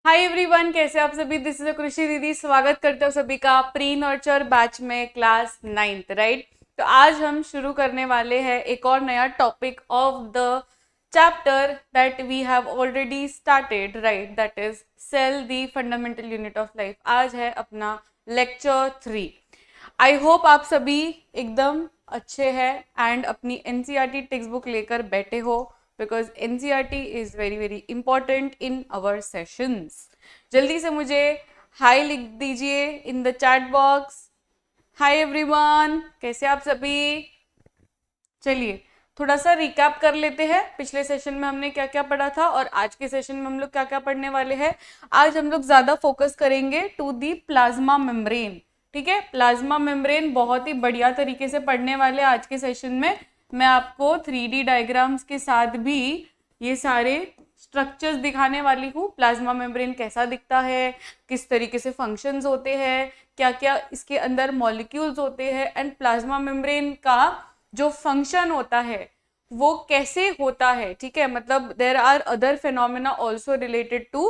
हाय everyone, कैसे आप सभी। दिस इज कृषि दीदी। स्वागत करते हो सभी का प्री नर्चर बैच में क्लास 9th, राइट। तो आज हम शुरू करने वाले हैं एक और नया topic of the chapter that we have already started, right, that is cell the fundamental unit of life. आज है अपना लेक्चर 3। आई होप आप सभी एकदम अच्छे हैं एंड अपनी एनसीईआरटी टेक्स्ट बुक लेकर बैठे हो, because NCERT is very very important in our sessions. जल्दी से मुझे हाय लिख दीजिए in the chat box. Hi everyone, कैसे आप सभी। चलिए थोड़ा सा रिकैप कर लेते हैं, पिछले सेशन में हमने क्या क्या पढ़ा था और आज के सेशन में हम लोग क्या क्या पढ़ने वाले हैं। आज हम लोग ज्यादा फोकस करेंगे टू दी प्लाज्मा मेम्ब्रेन। ठीक है, प्लाज्मा मेम्ब्रेन बहुत ही बढ़िया तरीके से पढ़ने वाले आज के सेशन में। मैं आपको 3D डायग्राम्स के साथ भी ये सारे स्ट्रक्चर्स दिखाने वाली हूँ। प्लाज्मा मेम्ब्रेन कैसा दिखता है, किस तरीके से फंक्शंस होते हैं, क्या क्या इसके अंदर मॉलिक्यूल्स होते हैं, एंड प्लाज्मा मेम्ब्रेन का जो फंक्शन होता है वो कैसे होता है। ठीक है, मतलब there are other phenomena also related to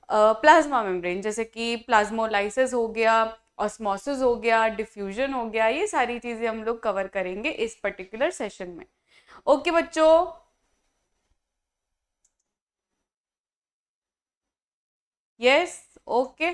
plasma membrane, जैसे कि प्लाज्मोलाइसिस हो गया, ऑस्मोसिस हो गया, डिफ्यूजन हो गया। ये सारी चीजें हम लोग कवर करेंगे इस पर्टिकुलर सेशन में। ओके बच्चों, यस, ओके।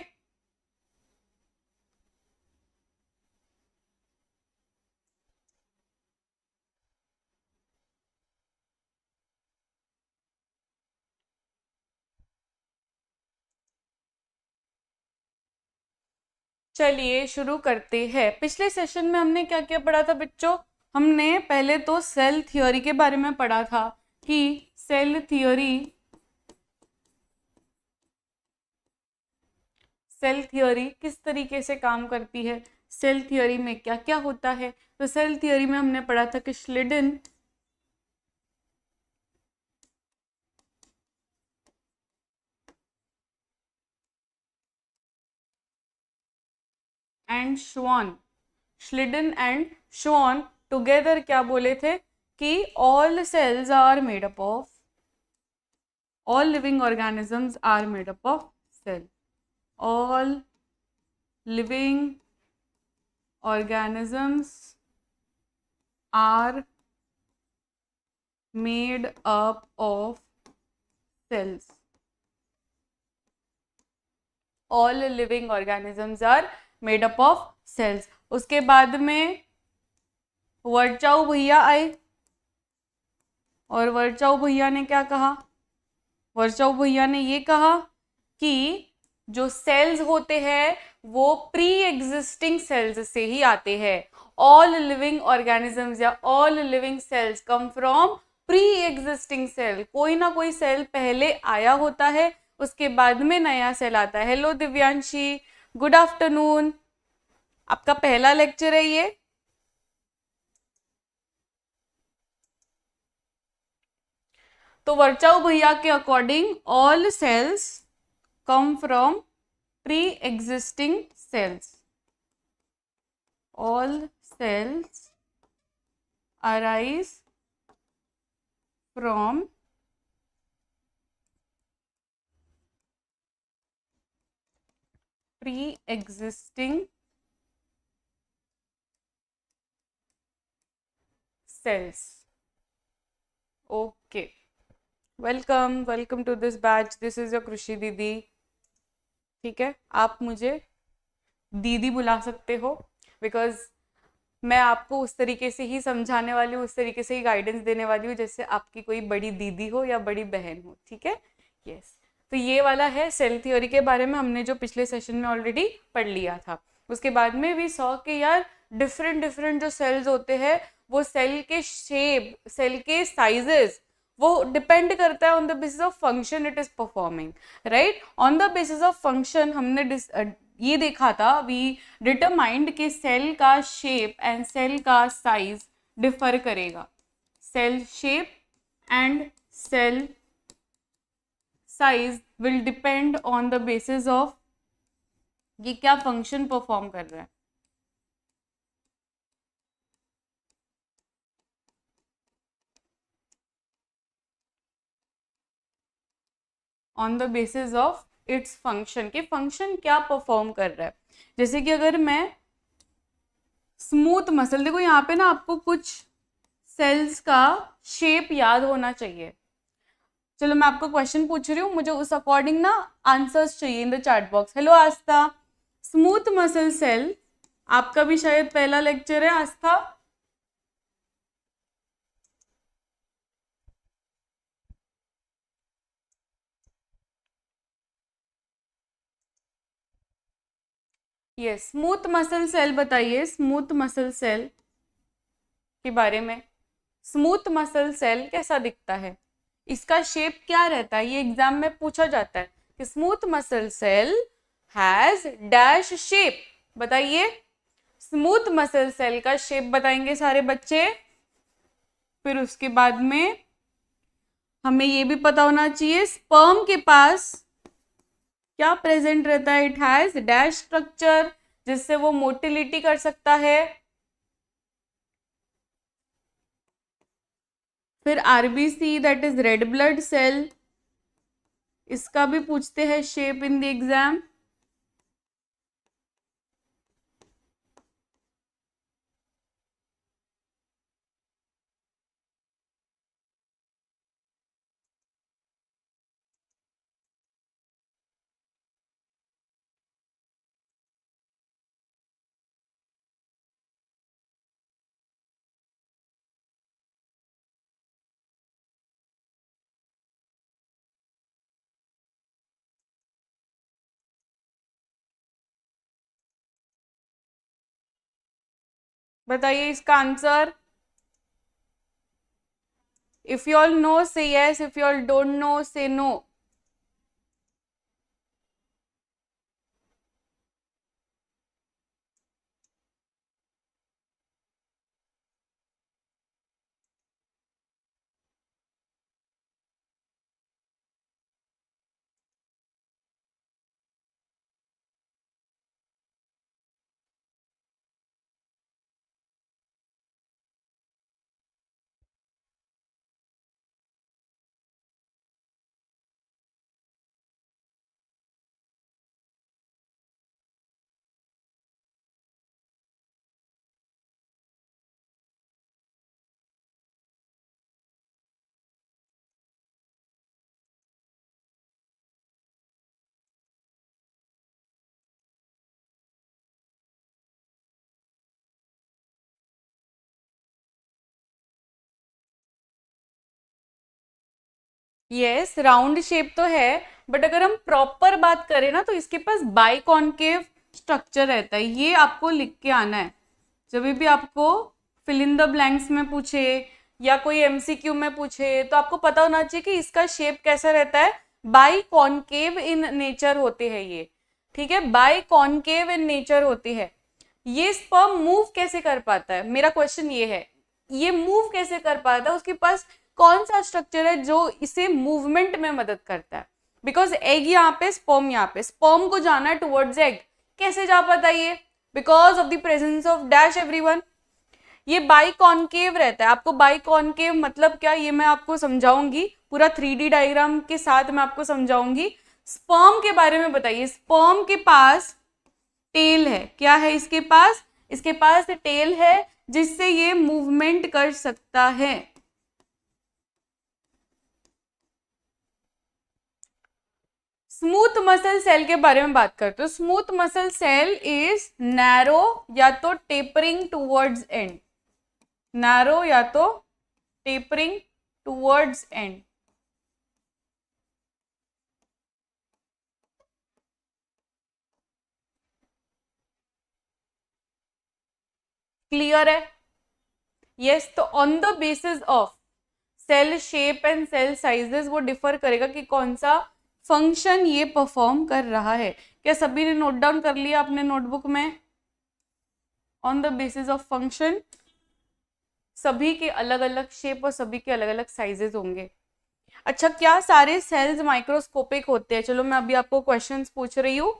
चलिए शुरू करते हैं। पिछले सेशन में हमने क्या क्या पढ़ा था बच्चों। हमने पहले तो सेल थ्योरी के बारे में पढ़ा था कि सेल थ्योरी किस तरीके से काम करती है, सेल थ्योरी में क्या क्या होता है। तो सेल थ्योरी में हमने पढ़ा था कि श्लिडन एंड श्वान, श्लिडन एंड श्वान टुगेदर क्या बोले थे कि all cells are made up of, all living organisms are made up of cell, all living organisms are made up of cells. All living organisms are made up of cells. उसके बाद में वर्चाऊ भैया आए और वर्चाऊ भैया ने क्या कहा। वर्चाऊ भैया ने ये कहा कि जो सेल्स होते हैं वो प्री एग्जिस्टिंग सेल्स से ही आते हैं। ऑल लिविंग ऑर्गेनिजम्स या all living cells come from pre existing cell. कोई ना कोई सेल पहले आया होता है, उसके बाद में नया सेल आता है। हेलो दिव्यांशी, गुड आफ्टरनून, आपका पहला लेक्चर है ये। तो वर्चाऊ भैया के according all cells come from pre existing cells. All cells arise from pre-existing cells. Okay. Welcome, welcome to this batch. This is your कृषि दीदी। ठीक है, आप मुझे दीदी बुला सकते हो, बिकॉज मैं आपको उस तरीके से ही समझाने वाली हूँ, उस तरीके से ही गाइडेंस देने वाली हूँ जैसे आपकी कोई बड़ी दीदी हो या बड़ी बहन हो। ठीक है, यस। तो ये वाला है सेल थ्योरी के बारे में, हमने जो पिछले सेशन में ऑलरेडी पढ़ लिया था। उसके बाद में वी सॉ कि यार डिफरेंट डिफरेंट जो सेल्स होते हैं वो सेल के शेप, सेल के साइजेस, वो डिपेंड करता है on the basis of function it is performing, right. On the basis of function हमने ये देखा था, वी डिटरमाइंड कि सेल का शेप एंड सेल का साइज डिफर करेगा। Cell shape and cell size will depend on the basis of ये क्या फंक्शन परफॉर्म कर रहा है। On the basis of its function, कि फंक्शन क्या परफॉर्म कर रहा है। जैसे कि अगर मैं स्मूथ मसल, देखो यहाँ पे ना आपको कुछ सेल्स का शेप याद होना चाहिए। चलो मैं आपको क्वेश्चन पूछ रही हूँ, मुझे उस अकॉर्डिंग ना आंसर्स चाहिए in the chat box. Hello Aastha, smooth muscle cell, आपका भी शायद पहला लेक्चर है Aastha. Yes, smooth muscle cell बताइए, स्मूथ मसल सेल के बारे में। स्मूथ मसल सेल कैसा दिखता है, इसका शेप क्या रहता है, ये एग्जाम में पूछा जाता है कि smooth muscle cell has dash shape. बताइए, स्मूथ मसल सेल का शेप बताएंगे सारे बच्चे। फिर उसके बाद में हमें ये भी पता होना चाहिए स्पर्म के पास क्या प्रेजेंट रहता है, इट हैज डैश स्ट्रक्चर, जिससे वो मोटिलिटी कर सकता है। फिर RBC that is red blood cell, इसका भी पूछते हैं शेप इन द एग्जाम। बताइए इसका answer. If you all know say yes, if you all don't know say no. Yes, round shape तो है, बट अगर हम प्रॉपर बात करें ना तो इसके पास बाइकॉन्केव स्ट्रक्चर रहता है। ये आपको लिख के आना है जब भी आपको फिल इन द ब्लैंक्स में पूछे या कोई एमसीक्यू में पूछे, तो आपको पता होना चाहिए कि इसका शेप कैसा रहता है। बाइकॉन्केव इन नेचर होते हैं ये, ठीक है, बाइकॉन्केव इन नेचर होती है। ये स्पर्म मूव कैसे कर पाता है, मेरा क्वेश्चन ये है, ये मूव कैसे कर पाता है, उसके पास कौन सा स्ट्रक्चर है जो इसे मूवमेंट में मदद करता है। बिकॉज एग यहाँ पे, स्पर्म यहाँ पे, स्पर्म को जाना है टुवर्ड्स एग, कैसे जा पाता है ये, because of the presence of dash everyone. ये बाइकॉन्केव रहता है। आपको बाइकॉन्केव मतलब क्या, ये मैं आपको समझाऊंगी, पूरा 3D डायग्राम के साथ मैं आपको समझाऊंगी। स्पर्म के बारे में बताइए, स्पर्म के पास टेल है, क्या है इसके पास, इसके पास टेल है जिससे ये मूवमेंट कर सकता है। स्मूथ मसल सेल के बारे में बात करते हो। Smooth muscle cell is narrow या तो टेपरिंग टूवर्ड्स एंड, नैरो या तो टेपरिंग टूवर्ड्स एंड। क्लियर है? यस, तो on the basis of cell shape and cell sizes वो डिफर करेगा कि कौन सा फंक्शन ये परफॉर्म कर रहा है। क्या सभी ने नोट डाउन कर लिया अपने नोटबुक में? On the basis of function, सभी के अलग अलग शेप और सभी के अलग अलग साइजेस होंगे। अच्छा, क्या सारे सेल्स माइक्रोस्कोपिक होते हैं? चलो मैं अभी आपको क्वेश्चंस पूछ रही हूँ,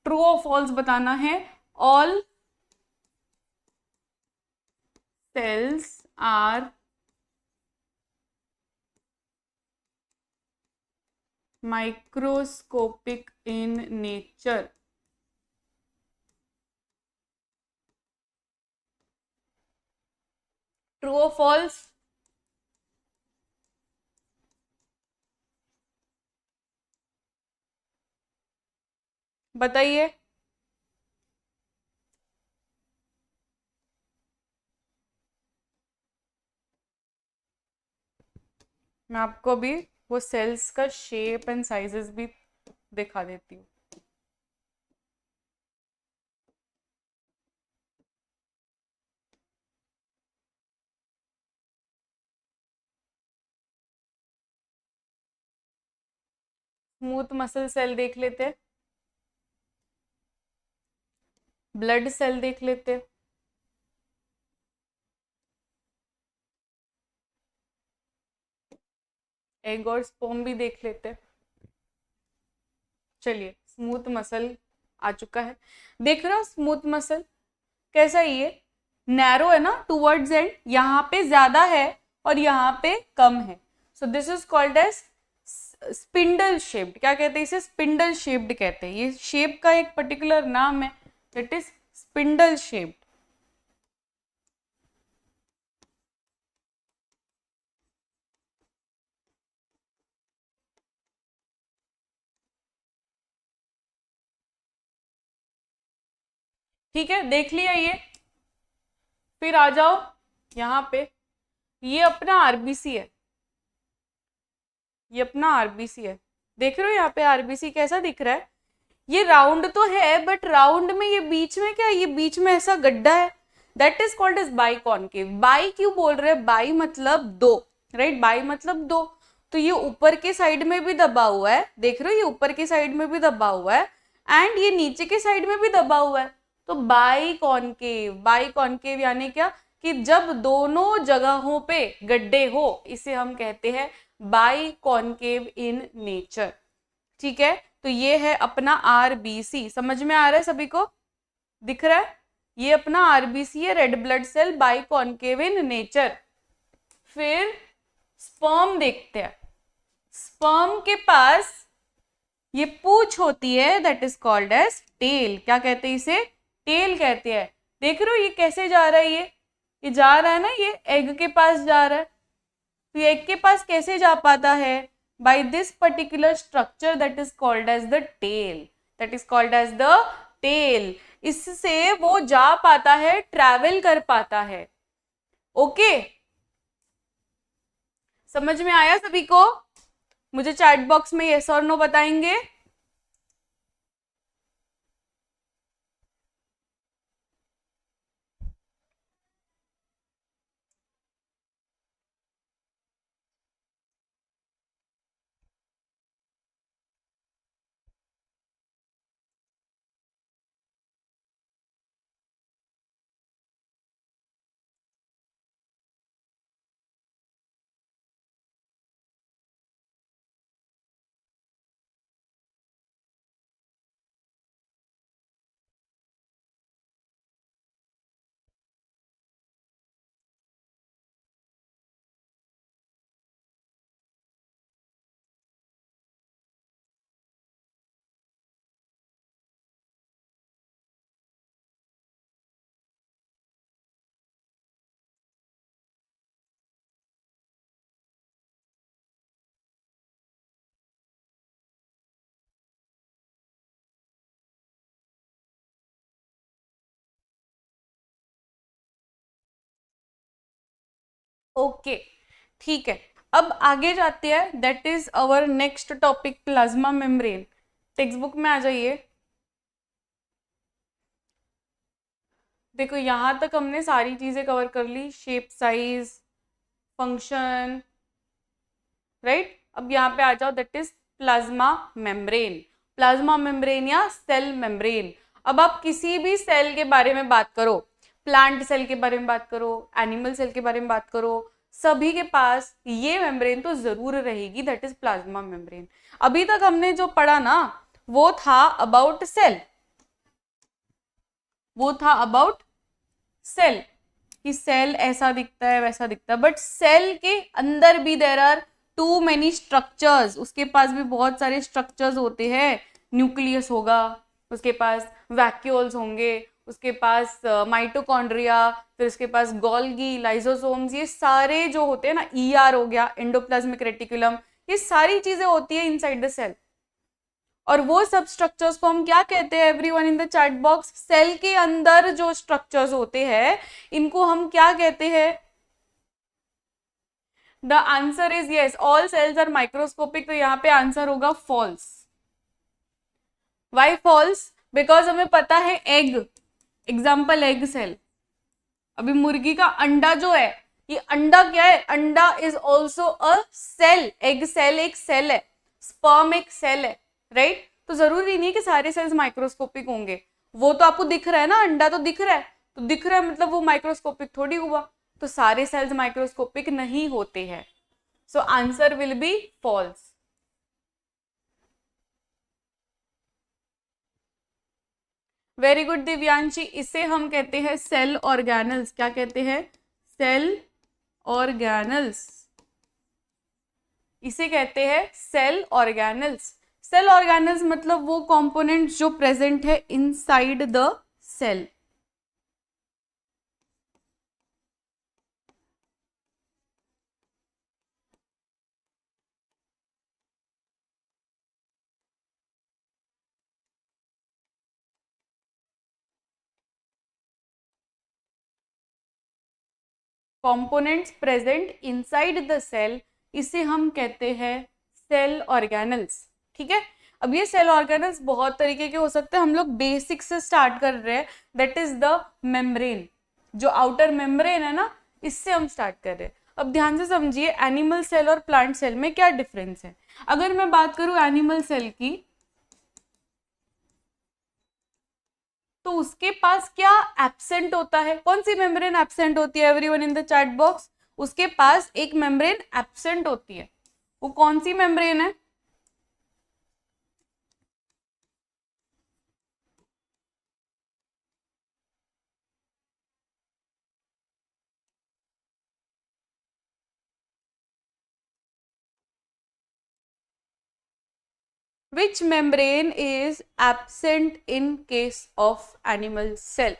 ट्रू और फॉल्स बताना है। All cells are microscopic in nature. True और फॉल्स? बताइए। मैं आपको अभी वो सेल्स का शेप एंड साइजेस भी दिखा देती हूँ। स्मूथ मसल सेल देख लेते, ब्लड सेल देख लेते, एग और स्पर्म भी देख लेते। चलिए, स्मूथ मसल आ चुका है। देख रहे हो स्मूथ मसल कैसा? ये नैरो है ना टूवर्ड्स एंड, यहाँ पे ज्यादा है और यहाँ पे कम है। So this is called as spindle shaped. क्या कहते हैं इसे? स्पिंडल शेप्ड कहते हैं। ये शेप का एक पर्टिकुलर नाम है, दैट इज स्पिंडल शेप्ड। ठीक है, देख लिया ये। फिर आ जाओ यहाँ पे, ये अपना आरबीसी है, ये अपना आरबीसी है। देख रहे हो यहाँ पे आरबीसी कैसा दिख रहा है? ये राउंड तो है बट राउंड में ये बीच में क्या है? ये बीच में ऐसा गड्ढा है, that is called as biconcave. Bi क्यों बोल रहे हैं? बाई मतलब दो, राइट? बाई मतलब दो। तो ये ऊपर के साइड में भी दबा हुआ है, देख रहे हो? ये ऊपर के साइड में भी दबा हुआ है एंड ये नीचे के साइड में भी दबा हुआ है। तो बाई कॉनकेव, बाई कॉनकेव यानी क्या? कि जब दोनों जगहों पे गड्ढे हो, इसे हम कहते हैं बाई कॉनकेव इन नेचर। ठीक है, तो ये है अपना आरबीसी। समझ में आ रहा है सभी को? दिख रहा है? ये अपना आरबीसी है, red blood cell, biconcave in nature. फिर स्पर्म देखते हैं। स्पर्म के पास ये पूंछ होती है, that is called as tail. क्या कहते हैं इसे? टेल कहते हैं। देख रहे हो ये कैसे जा रहा है? ये जा रहा है ना, ये एग के पास जा रहा है। तो ये एग के पास कैसे जा पाता है? By this particular structure that is called as the tail, that is called as the tail. इससे वो जा पाता है, ट्रैवल कर पाता है। ओके, समझ में आया सभी को? मुझे चैट बॉक्स में यस और नो बताएंगे। ओके, ठीक है। अब आगे जाते हैं, that is our next topic, plasma membrane. Text book में आ जाइए। देखो यहां तक हमने सारी चीजें कवर कर ली, शेप, साइज, फंक्शन, राइट? अब यहाँ पे आ जाओ, that is plasma membrane. Plasma membrane या सेल मेम्ब्रेन। अब आप किसी भी सेल के बारे में बात करो, प्लांट सेल के बारे में बात करो, एनिमल सेल के बारे में बात करो, सभी के पास ये मेम्ब्रेन तो जरूर रहेगी, दैट इज प्लाज्मा मेम्ब्रेन। अभी तक हमने जो पढ़ा ना, वो था अबाउट सेल, वो था अबाउट सेल, कि सेल ऐसा दिखता है वैसा दिखता है, बट सेल के अंदर भी there are too many structures, उसके पास भी बहुत सारे स्ट्रक्चर्स होते हैं, न्यूक्लियस होगा, उसके पास वैक्यूल्स होंगे, उसके पास माइटोकॉन्ड्रिया, फिर उसके पास गोल्गी, लाइसोसोम्स, ये सारे जो होते हैं ना, ईआर हो गया, एंडोप्लाज्मिक रेटिकुलम, ये सारी चीजें होती है इनसाइड द सेल। और वो सब स्ट्रक्चर्स को हम क्या कहते हैं, everyone in the chat box? Cell के अंदर जो स्ट्रक्चर्स होते हैं इनको हम क्या कहते हैं? The answer is yes, all cells are microscopic. तो यहाँ पे आंसर होगा फॉल्स। Y false? बिकॉज हमें पता है एग, एग्जाम्पल एग सेल, अभी मुर्गी का अंडा जो है, ये अंडा क्या है? अंडा is also a cell, egg cell एक सेल है, स्पर्म एक सेल है, राइट? तो जरूरी नहीं कि सारे सेल्स माइक्रोस्कोपिक होंगे। वो तो आपको दिख रहा है ना, अंडा तो दिख रहा है, तो दिख रहा है मतलब वो माइक्रोस्कोपिक थोड़ी हुआ। तो सारे सेल्स माइक्रोस्कोपिक नहीं होते हैं। So answer will be false. Very good Divyanshi, इसे हम कहते हैं सेल ऑर्गेनल्स। क्या कहते हैं? सेल ऑर्गेनल्स, इसे कहते हैं सेल ऑर्गेनल्स। सेल ऑर्गेनल्स मतलब वो कंपोनेंट्स जो प्रेजेंट है inside the cell. Components present inside the cell, इसे हम कहते हैं सेल ऑर्गेनल्स। ठीक है, अब ये सेल ऑर्गेनल्स बहुत तरीके के हो सकते हैं, हम लोग बेसिक से स्टार्ट कर रहे हैं, दैट इज द मेम्ब्रेन। जो आउटर मेम्ब्रेन है ना, इससे हम स्टार्ट कर रहे हैं। अब ध्यान से समझिए, एनिमल सेल और प्लांट सेल में क्या डिफरेंस है। अगर मैं बात करूं एनिमल सेल की, तो उसके पास क्या एब्सेंट होता है? कौन सी मेम्ब्रेन एब्सेंट होती है everyone in the chat box? उसके पास एक मेम्ब्रेन एब्सेंट होती है। वो कौन सी मेम्ब्रेन है? Which membrane is absent in case of animal cell?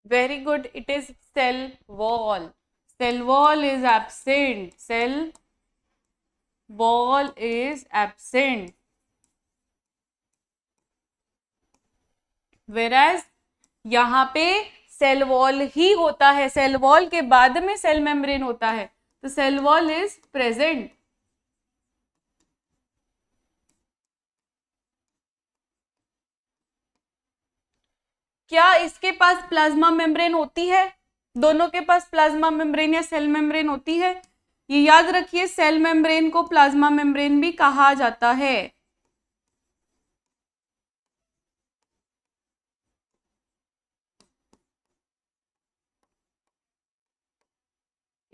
Very good. It is cell wall. Cell wall is absent. Cell wall is absent. Whereas यहाँ पे cell wall ही होता है, सेल वॉल के बाद में सेल मेम्ब्रेन होता है, तो सेल वॉल इज प्रेजेंट। क्या इसके पास प्लाज्मा मेम्ब्रेन होती है? दोनों के पास प्लाज्मा मेम्ब्रेन या सेल मेम्ब्रेन होती है? ये याद रखिए, सेल मेम्ब्रेन को प्लाज्मा मेम्ब्रेन भी कहा जाता है।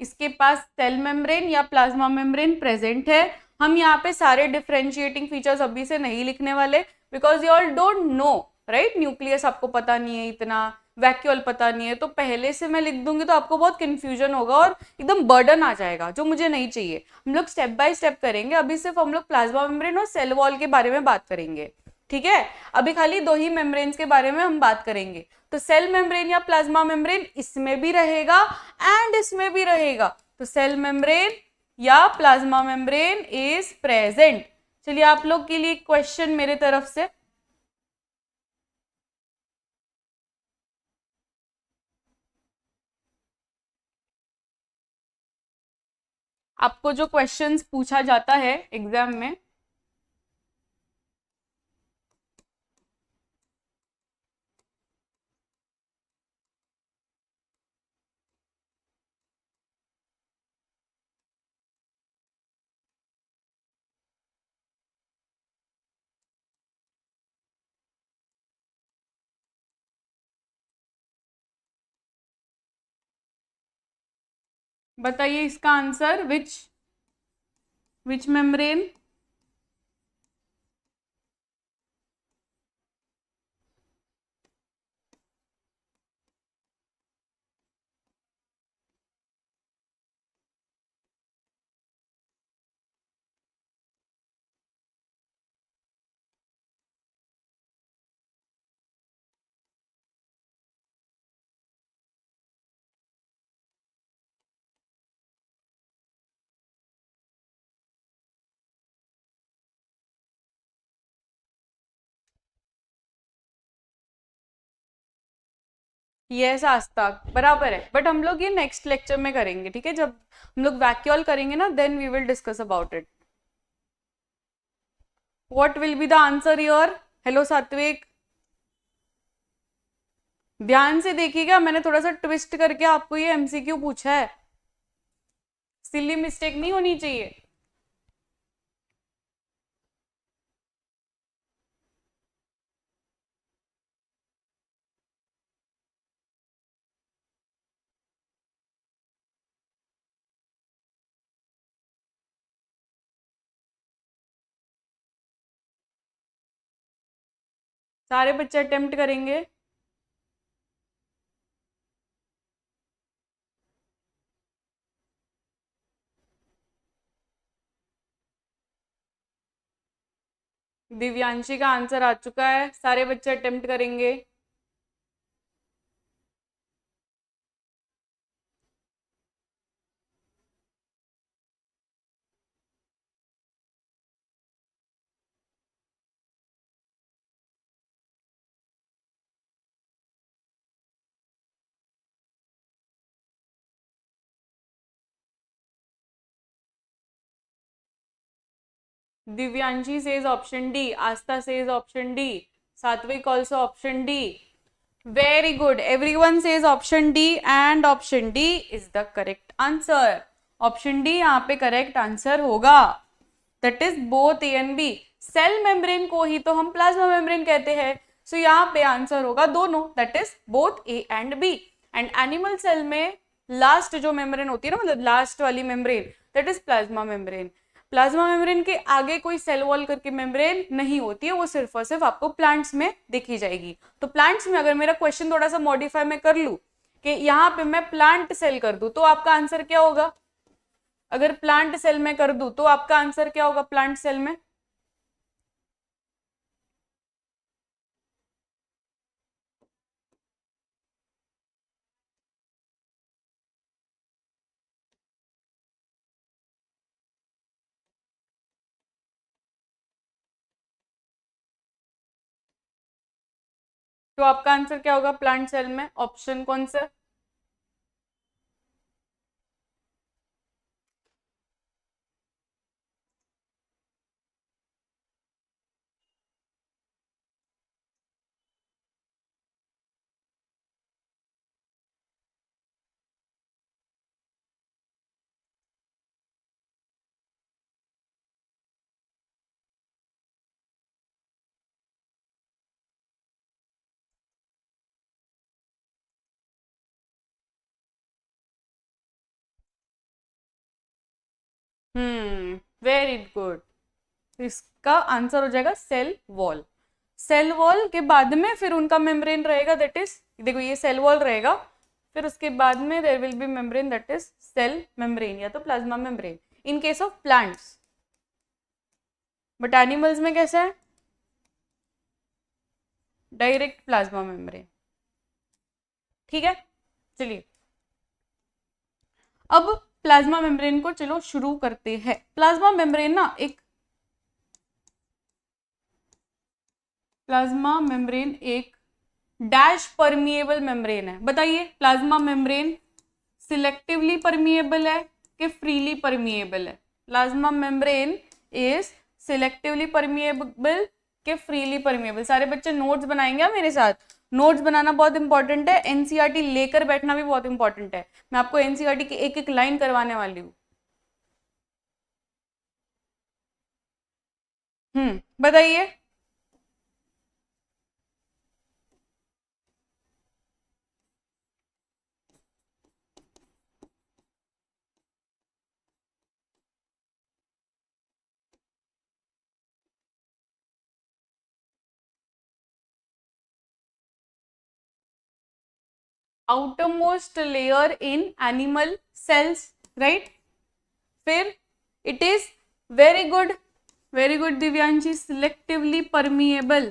इसके पास सेल मेम्ब्रेन या प्लाज्मा मेम्ब्रेन प्रेजेंट है। हम यहाँ पे सारे डिफरेंशिएटिंग फीचर्स अभी से नहीं लिखने वाले, because you all don't no, right? Nucleus आपको पता नहीं है इतना, वैक्यूल पता नहीं है, तो पहले से मैं लिख दूंगी तो आपको बहुत कंफ्यूजन होगा और एकदम बर्डन आ जाएगा, जो मुझे नहीं चाहिए। हम लोग स्टेप बाय स्टेप करेंगे, अभी सिर्फ हम लोग प्लाज्मा मेम्ब्रेन और सेल वॉल के बारे में बात करेंगे। ठीक है, अभी खाली दो ही मेम्ब्रेन्स के बारे में हम बात करेंगे। तो सेल मेम्ब्रेन या प्लाज्मा मेम्ब्रेन इसमें भी रहेगा एंड इसमें भी रहेगा। तो सेल मेम्ब्रेन या प्लाज्मा मेम्ब्रेन इज प्रेजेंट। चलिए, आप लोग के लिए क्वेश्चन मेरे तरफ से। आपको जो क्वेश्चंस पूछा जाता है एग्जाम में, बताइए इसका आंसर, विच मेम्ब्रेन? यस आस्था, बराबर है, बट हम लोग ये नेक्स्ट लेक्चर में करेंगे, ठीक है? जब हम लोग वैक्यूल करेंगे ना, then we will discuss about it. What will be the answer your? Hello Satvik, ध्यान से देखिएगा, मैंने थोड़ा सा ट्विस्ट करके आपको ये एमसीक्यू पूछा है, सिली मिस्टेक नहीं होनी चाहिए. सारे बच्चे अटेम्प्ट करेंगे. दिव्यांशी का आंसर आ चुका है, सारे बच्चे अटेम्प्ट करेंगे. Divyanshi says option D. Asta says option D. Satvik also option D. Very good. Everyone says option D and option D is the correct answer. Option D यहाँ पे correct answer होगा. That is both A and B. Cell membrane को ही तो हम plasma membrane कहते हैं. सो यहाँ पे आंसर होगा दोनों. That is both A and B. And animal cell में लास्ट जो मेम्ब्रेन होती है ना, मतलब लास्ट वाली membrane, that is plasma membrane. Plasma membrane के आगे कोई सेल वॉल करके मेम्ब्रेन नहीं होती है, वो सिर्फ और सिर्फ आपको प्लांट्स में देखी जाएगी. तो प्लांट्स में अगर मेरा क्वेश्चन थोड़ा सा मॉडिफाई मैं कर लूं कि यहाँ पे मैं प्लांट सेल कर दूं, तो आपका आंसर क्या होगा? अगर प्लांट सेल में कर दूं तो आपका आंसर क्या होगा प्लांट सेल में? तो आपका आंसर क्या होगा प्लांट सेल में? ऑप्शन कौन सा? Very good. इसका आंसर हो जाएगा सेल वॉल. सेल वॉल के बाद में फिर उनका मेम्ब्रेन रहेगा, दैट इज, देखो ये सेल वॉल रहेगा, फिर उसके बाद में there will be membrane, that is cell membrane या तो plasma membrane in case of plants. But animals में कैसा है? Direct plasma membrane. ठीक है, चलिए अब प्लाज्मा मेम्ब्रेन को चलो शुरू करते हैं. प्लाज्मा मेम्ब्रेन ना एक प्लाज्मा मेम्ब्रेन एक डैश परमिएबल मेम्ब्रेन है. बताइए प्लाज्मा मेम्ब्रेन सिलेक्टिवली परमिएबल है कि फ्रीली परमिएबल है? Plasma membrane is selectively permeable कि फ्रीली परमिएबल? सारे बच्चे नोट्स बनाएंगे मेरे साथ. नोट्स बनाना बहुत इंपॉर्टेंट है, एनसीईआरटी लेकर बैठना भी बहुत इंपॉर्टेंट है. मैं आपको एनसीईआरटी की एक एक लाइन करवाने वाली हूँ. बताइए. outermost layer in animal cells, right? फिर it is very good Divyanshi, selectively permeable.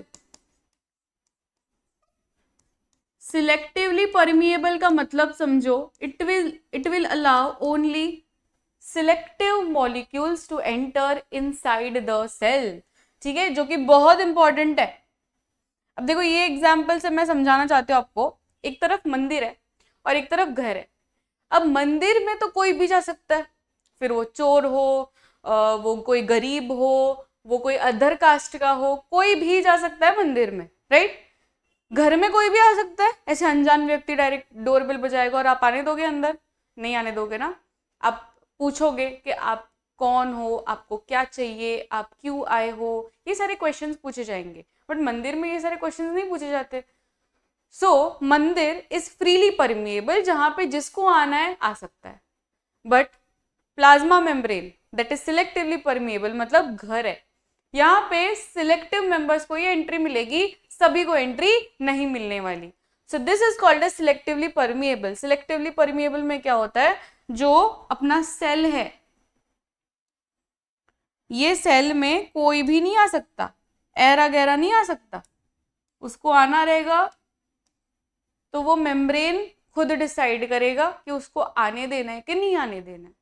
selectively permeable का मतलब समझो, it will allow only selective molecules to enter inside the cell, ठीक है, जो कि बहुत इंपॉर्टेंट है. अब देखो ये एग्जाम्पल से मैं समझाना चाहती हूँ आपको. एक तरफ मंदिर है और एक तरफ घर है. अब मंदिर में तो कोई भी जा सकता है, फिर वो चोर हो, वो कोई गरीब हो, वो कोई अदर कास्ट का हो, कोई भी जा सकता है मंदिर में, राइट? घर में कोई भी आ सकता है, ऐसे अनजान व्यक्ति डायरेक्ट डोरबेल बजाएगा और आप आने दोगे अंदर? नहीं आने दोगे ना. आप पूछोगे कि आप कौन हो, आपको क्या चाहिए, आप क्यों आए हो, ये सारे क्वेश्चंस पूछे जाएंगे. बट मंदिर में ये सारे क्वेश्चंस नहीं पूछे जाते. सो मंदिर इज फ्रीली परमिएबल, जहां पे जिसको आना है आ सकता है. But plasma membrane that is selectively permeable, मतलब घर है, यहाँ पे सिलेक्टिव मेंबर्स को ये एंट्री मिलेगी, सभी को एंट्री नहीं मिलने वाली. So this is called as selectively permeable. Selectively permeable में क्या होता है, जो अपना सेल है, ये सेल में कोई भी नहीं आ सकता, एयर वगैरह नहीं आ सकता. उसको आना रहेगा तो वो मेम्ब्रेन खुद डिसाइड करेगा कि उसको आने देना है कि नहीं आने देना है,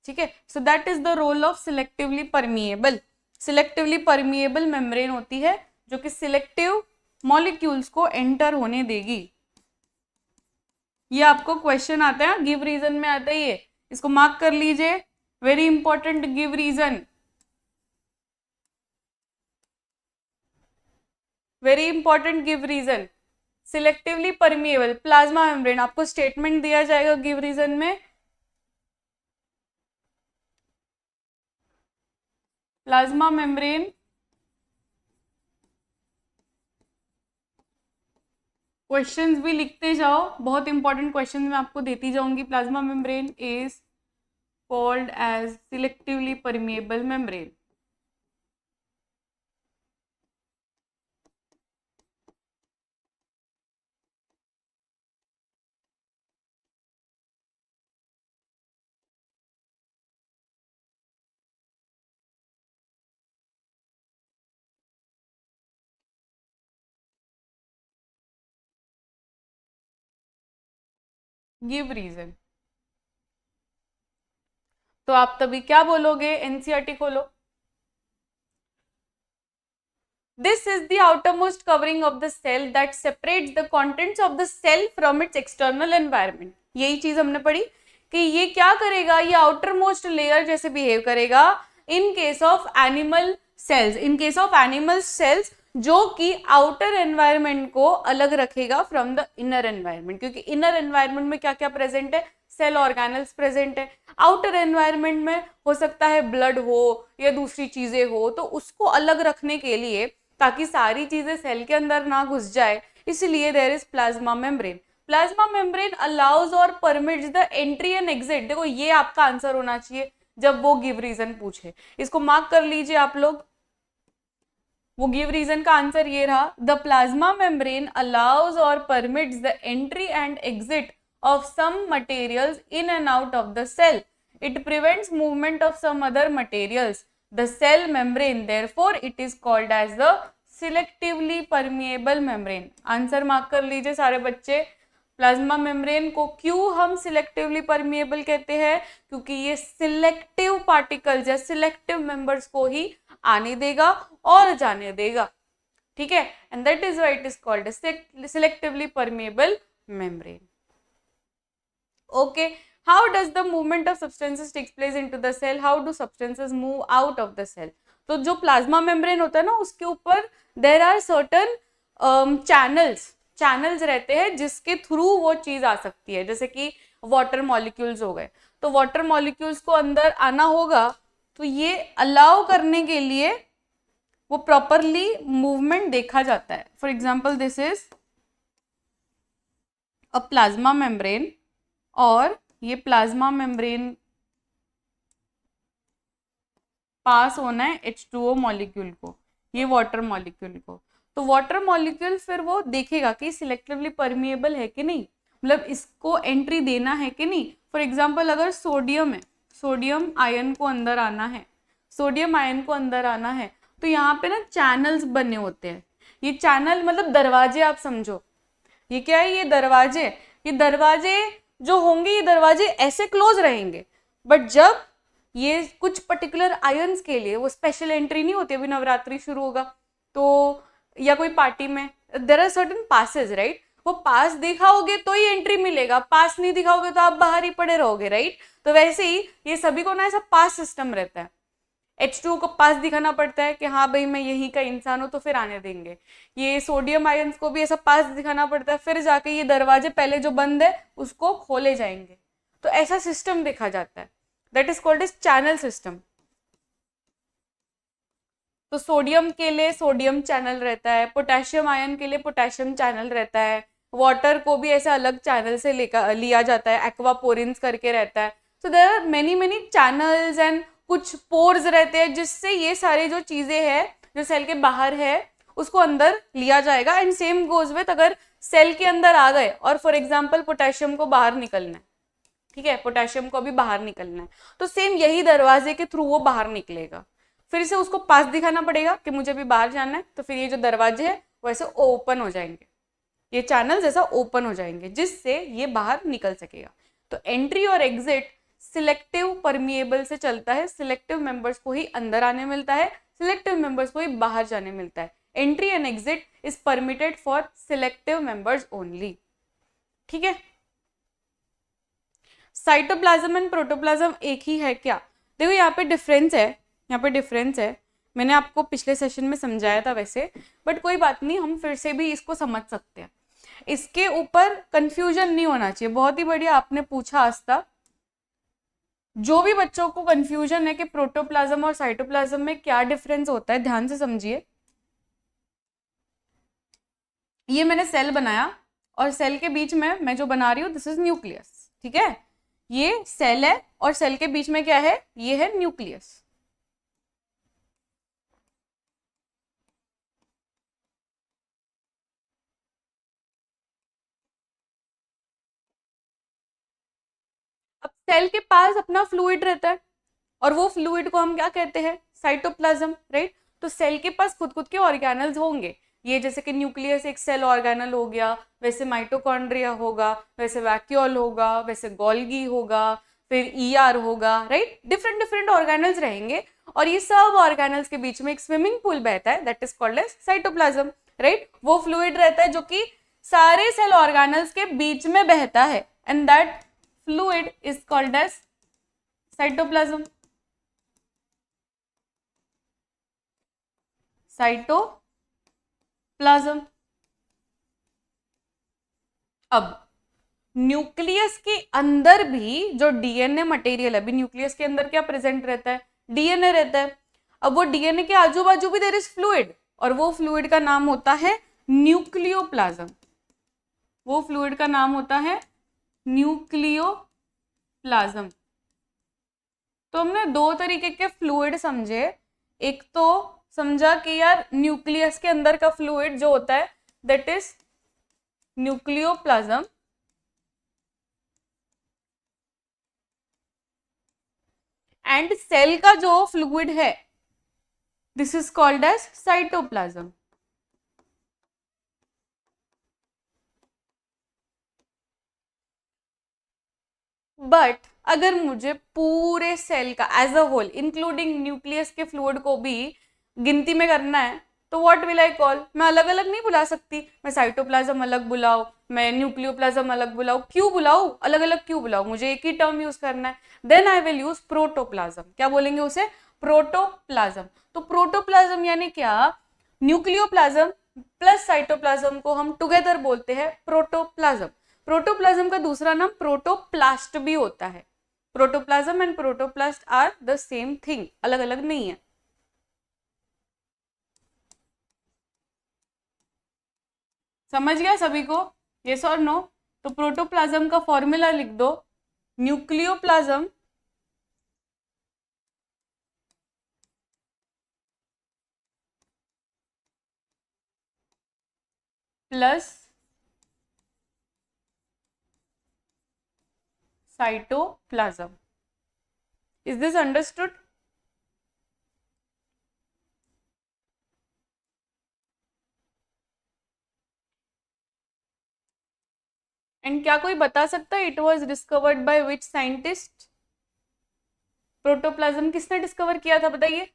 ठीक है. So that is the role of selectively permeable. Selectively permeable membrane होती है जो कि सिलेक्टिव मॉलिक्यूल्स को एंटर होने देगी. ये आपको क्वेश्चन आता है, गिव रीजन में आता है ये, इसको मार्क कर लीजिए. Very important, give reason, very important, give reason. Selectively permeable plasma membrane, आपको स्टेटमेंट दिया जाएगा गिव रीजन में. प्लाज्मा मेम्ब्रेन क्वेश्चंस भी लिखते जाओ, बहुत इंपॉर्टेंट क्वेश्चंस मैं आपको देती जाऊंगी. Plasma membrane is called as selectively permeable membrane. Give reason. तो आप तभी क्या बोलोगे, एनसीईआरटी खोलो. This is the outermost covering of the cell that separates the contents of the cell from its external environment. यही चीज हमने पढ़ी कि ये क्या करेगा, ये outermost layer जैसे बिहेव करेगा in case of animal cells. In case of animal cells जो कि आउटर एनवायरमेंट को अलग रखेगा फ्रॉम द इनर एनवायरमेंट, क्योंकि इनर एनवायरमेंट में क्या क्या प्रेजेंट है, सेल ऑर्गेनल्स प्रेजेंट है. आउटर एनवायरमेंट में हो सकता है ब्लड हो या दूसरी चीजें हो, तो उसको अलग रखने के लिए, ताकि सारी चीजें सेल के अंदर ना घुस जाए, इसलिए there is plasma membrane. Plasma membrane allows और permits the entry and exit. देखो ये आपका आंसर होना चाहिए जब वो गिव रीजन पूछे, इसको मार्क कर लीजिए आप लोग. वो गिव रीजन का आंसर ये रहा, द प्लाज्मा मेम्ब्रेन अलाउज और permits the entry and exit of some materials in and out of the cell. It prevents movement of some other materials. The cell membrane, therefore, it is called as the selectively permeable membrane. Answer mark कर लीजिए सारे बच्चे. Plasma membrane को क्यों हम selectively permeable कहते हैं, क्योंकि ये सिलेक्टिव पार्टिकल्स या सिलेक्टिव मेंबर्स को ही आने देगा और जाने देगा, ठीक है. And that is why it is called selectively permeable membrane. Okay, how does the movement of substances takes place into the cell? How do substances move out of the cell? तो जो प्लाज्मा मेम्ब्रेन होता है ना, उसके ऊपर there are certain channels रहते हैं जिसके थ्रू वो चीज आ सकती है. जैसे कि वाटर मॉलिक्यूल्स हो गए, तो वाटर मॉलिक्यूल्स को अंदर आना होगा, तो ये अलाउ करने के लिए वो प्रॉपरली मूवमेंट देखा जाता है. For example this is a plasma membrane, और ये प्लाज्मा मेम्ब्रेन पास होना है H2O मॉलिक्यूल को, ये वाटर मॉलिक्यूल को. तो वाटर मॉलिक्यूल फिर वो देखेगा कि सिलेक्टिवली परमिएबल है कि नहीं, मतलब इसको एंट्री देना है कि नहीं। फॉर एग्जाम्पल अगर सोडियम है, सोडियम आयन को अंदर आना है, सोडियम आयन को अंदर आना है, तो यहाँ पे ना चैनल्स बने होते हैं। ये चैनल मतलब दरवाजे आप समझो, ये क्या है, ये दरवाजे, ये दरवाजे जो होंगे ये दरवाजे ऐसे क्लोज रहेंगे, बट जब ये कुछ पर्टिकुलर आयंस के लिए वो स्पेशल एंट्री नहीं होती, अभी नवरात्रि शुरू होगा तो या कोई पार्टी में there are certain passes, right, वो पास दिखाओगे तो ही एंट्री मिलेगा, पास नहीं दिखाओगे तो आप बाहर ही पड़े रहोगे, राइट। तो वैसे ही ये सभी को ना ऐसा पास सिस्टम रहता है। H2O को पास दिखाना पड़ता है कि हाँ भाई मैं यही का इंसान हूं तो फिर आने देंगे। ये सोडियम आयंस को भी ऐसा पास दिखाना पड़ता है, फिर जाके ये दरवाजे पहले जो बंद है उसको खोले जाएंगे। तो ऐसा सिस्टम देखा जाता है, that is called as channel system. तो सोडियम के लिए सोडियम चैनल रहता है, पोटेशियम आयन के लिए पोटेशियम चैनल रहता है, वाटर को भी ऐसे अलग चैनल से लिया जाता है, एक्वापोरिन्स करके रहता है। So there are many many channels and कुछ पोर्स रहते हैं जिससे ये सारी जो चीजें हैं जो सेल के बाहर है उसको अंदर लिया जाएगा। एंड सेम गोज विथ अगर सेल के अंदर आ गए और फॉर एग्जाम्पल पोटेशियम को बाहर निकलना है, ठीक है, पोटेशियम को भी बाहर निकलना है, तो सेम यही दरवाजे के थ्रू वो बाहर निकलेगा। फिर से उसको पास दिखाना पड़ेगा कि मुझे भी बाहर जाना है, तो फिर ये जो दरवाजे है वो ऐसे ओपन हो जाएंगे, ये चैनल जैसा ओपन हो जाएंगे जिससे ये बाहर निकल सकेगा। तो एंट्री और एग्जिट सिलेक्टिव परमिएबल से चलता है, सिलेक्टिव मेंबर्स को ही अंदर आने मिलता है, सिलेक्टिव मेंबर्स को ही बाहर जाने मिलता है। Entry and exit is permitted for selective members only, ठीक है। साइटोप्लाज्म एंड प्रोटोप्लाज्म एक ही है क्या? देखो यहाँ पे डिफरेंस है, यहाँ पे डिफरेंस है, मैंने आपको पिछले सेशन में समझाया था वैसे, बट कोई बात नहीं, हम फिर से भी इसको समझ सकते हैं। इसके ऊपर कंफ्यूजन नहीं होना चाहिए। बहुत ही बढ़िया आपने पूछा आस्था। जो भी बच्चों को कंफ्यूजन है कि प्रोटोप्लाज्म और साइटोप्लाज्म में क्या डिफरेंस होता है, ध्यान से समझिए। ये मैंने सेल बनाया और सेल के बीच में मैं जो बना रही हूँ दिस इज न्यूक्लियस, ठीक है। ये सेल है और सेल के बीच में क्या है, ये है न्यूक्लियस। अब सेल के पास अपना फ्लूइड रहता है और वो फ्लूइड को हम क्या कहते हैं, साइटोप्लाज्म, राइट। तो सेल के पास खुद खुद के ऑर्गेनल्स होंगे, ये जैसे कि न्यूक्लियस एक सेल ऑर्गेनल हो गया, वैसे माइटोकॉन्ड्रिया होगा, वैसे वैक्यूल होगा, वैसे गोल्गी होगा, फिर ईआर होगा, राइट। डिफरेंट डिफरेंट ऑर्गेनल्स रहेंगे और ये सब ऑर्गेनल्स के बीच में एक स्विमिंग पूल बहता है, that is called as cytoplasm, right. वो फ्लूइड रहता है जो कि सारे सेल ऑर्गेनल्स के बीच में बहता है and that fluid is called as cytoplasm, cytoplasm। अब न्यूक्लियस के अंदर भी जो डीएनए मटेरियल है, अभी न्यूक्लियस के अंदर क्या प्रेजेंट रहता है, डीएनए रहता है। अब वो डीएनए के आजू बाजू भी देयर इज फ्लूइड और वो फ्लूइड का नाम होता है न्यूक्लियोप्लाज्म, वो फ्लूइड का नाम होता है न्यूक्लियोप्लाज्म। तो हमने दो तरीके के फ्लूइड समझे, एक तो समझा कि यार न्यूक्लियस के अंदर का फ्लूइड जो होता है that is nucleoplasm, and cell का जो फ्लूइड है this is called as cytoplasm. But अगर मुझे पूरे सेल का as a whole including nucleus के फ्लूइड को भी गिनती में करना है तो व्हाट विल आई कॉल, मैं अलग अलग नहीं बुला सकती, मैं साइटोप्लाज्म अलग बुलाऊं, मैं न्यूक्लियोप्लाज्म अलग बुलाऊं, क्यों बुलाऊं, अलग अलग क्यों बुलाऊं, मुझे एक ही टर्म यूज करना है। Then I will use protoplasm, क्या बोलेंगे उसे, प्रोटोप्लाज्म। तो प्रोटोप्लाज्म यानी क्या, न्यूक्लियोप्लाज्म प्लस साइटोप्लाज्म को हम टुगेदर बोलते हैं प्रोटोप्लाज्म। प्रोटोप्लाज्म का दूसरा नाम प्रोटोप्लास्ट भी होता है। Protoplasm and protoplast are the same thing, अलग अलग नहीं है। समझ गया सभी को, यस और नो। तो प्रोटोप्लाज्म का फॉर्मूला लिख दो, nucleoplasm plus cytoplasm. Is this understood? And क्या कोई बता सकता है it was discovered by which scientist? Protoplasm किसने डिस्कवर किया था बताइए?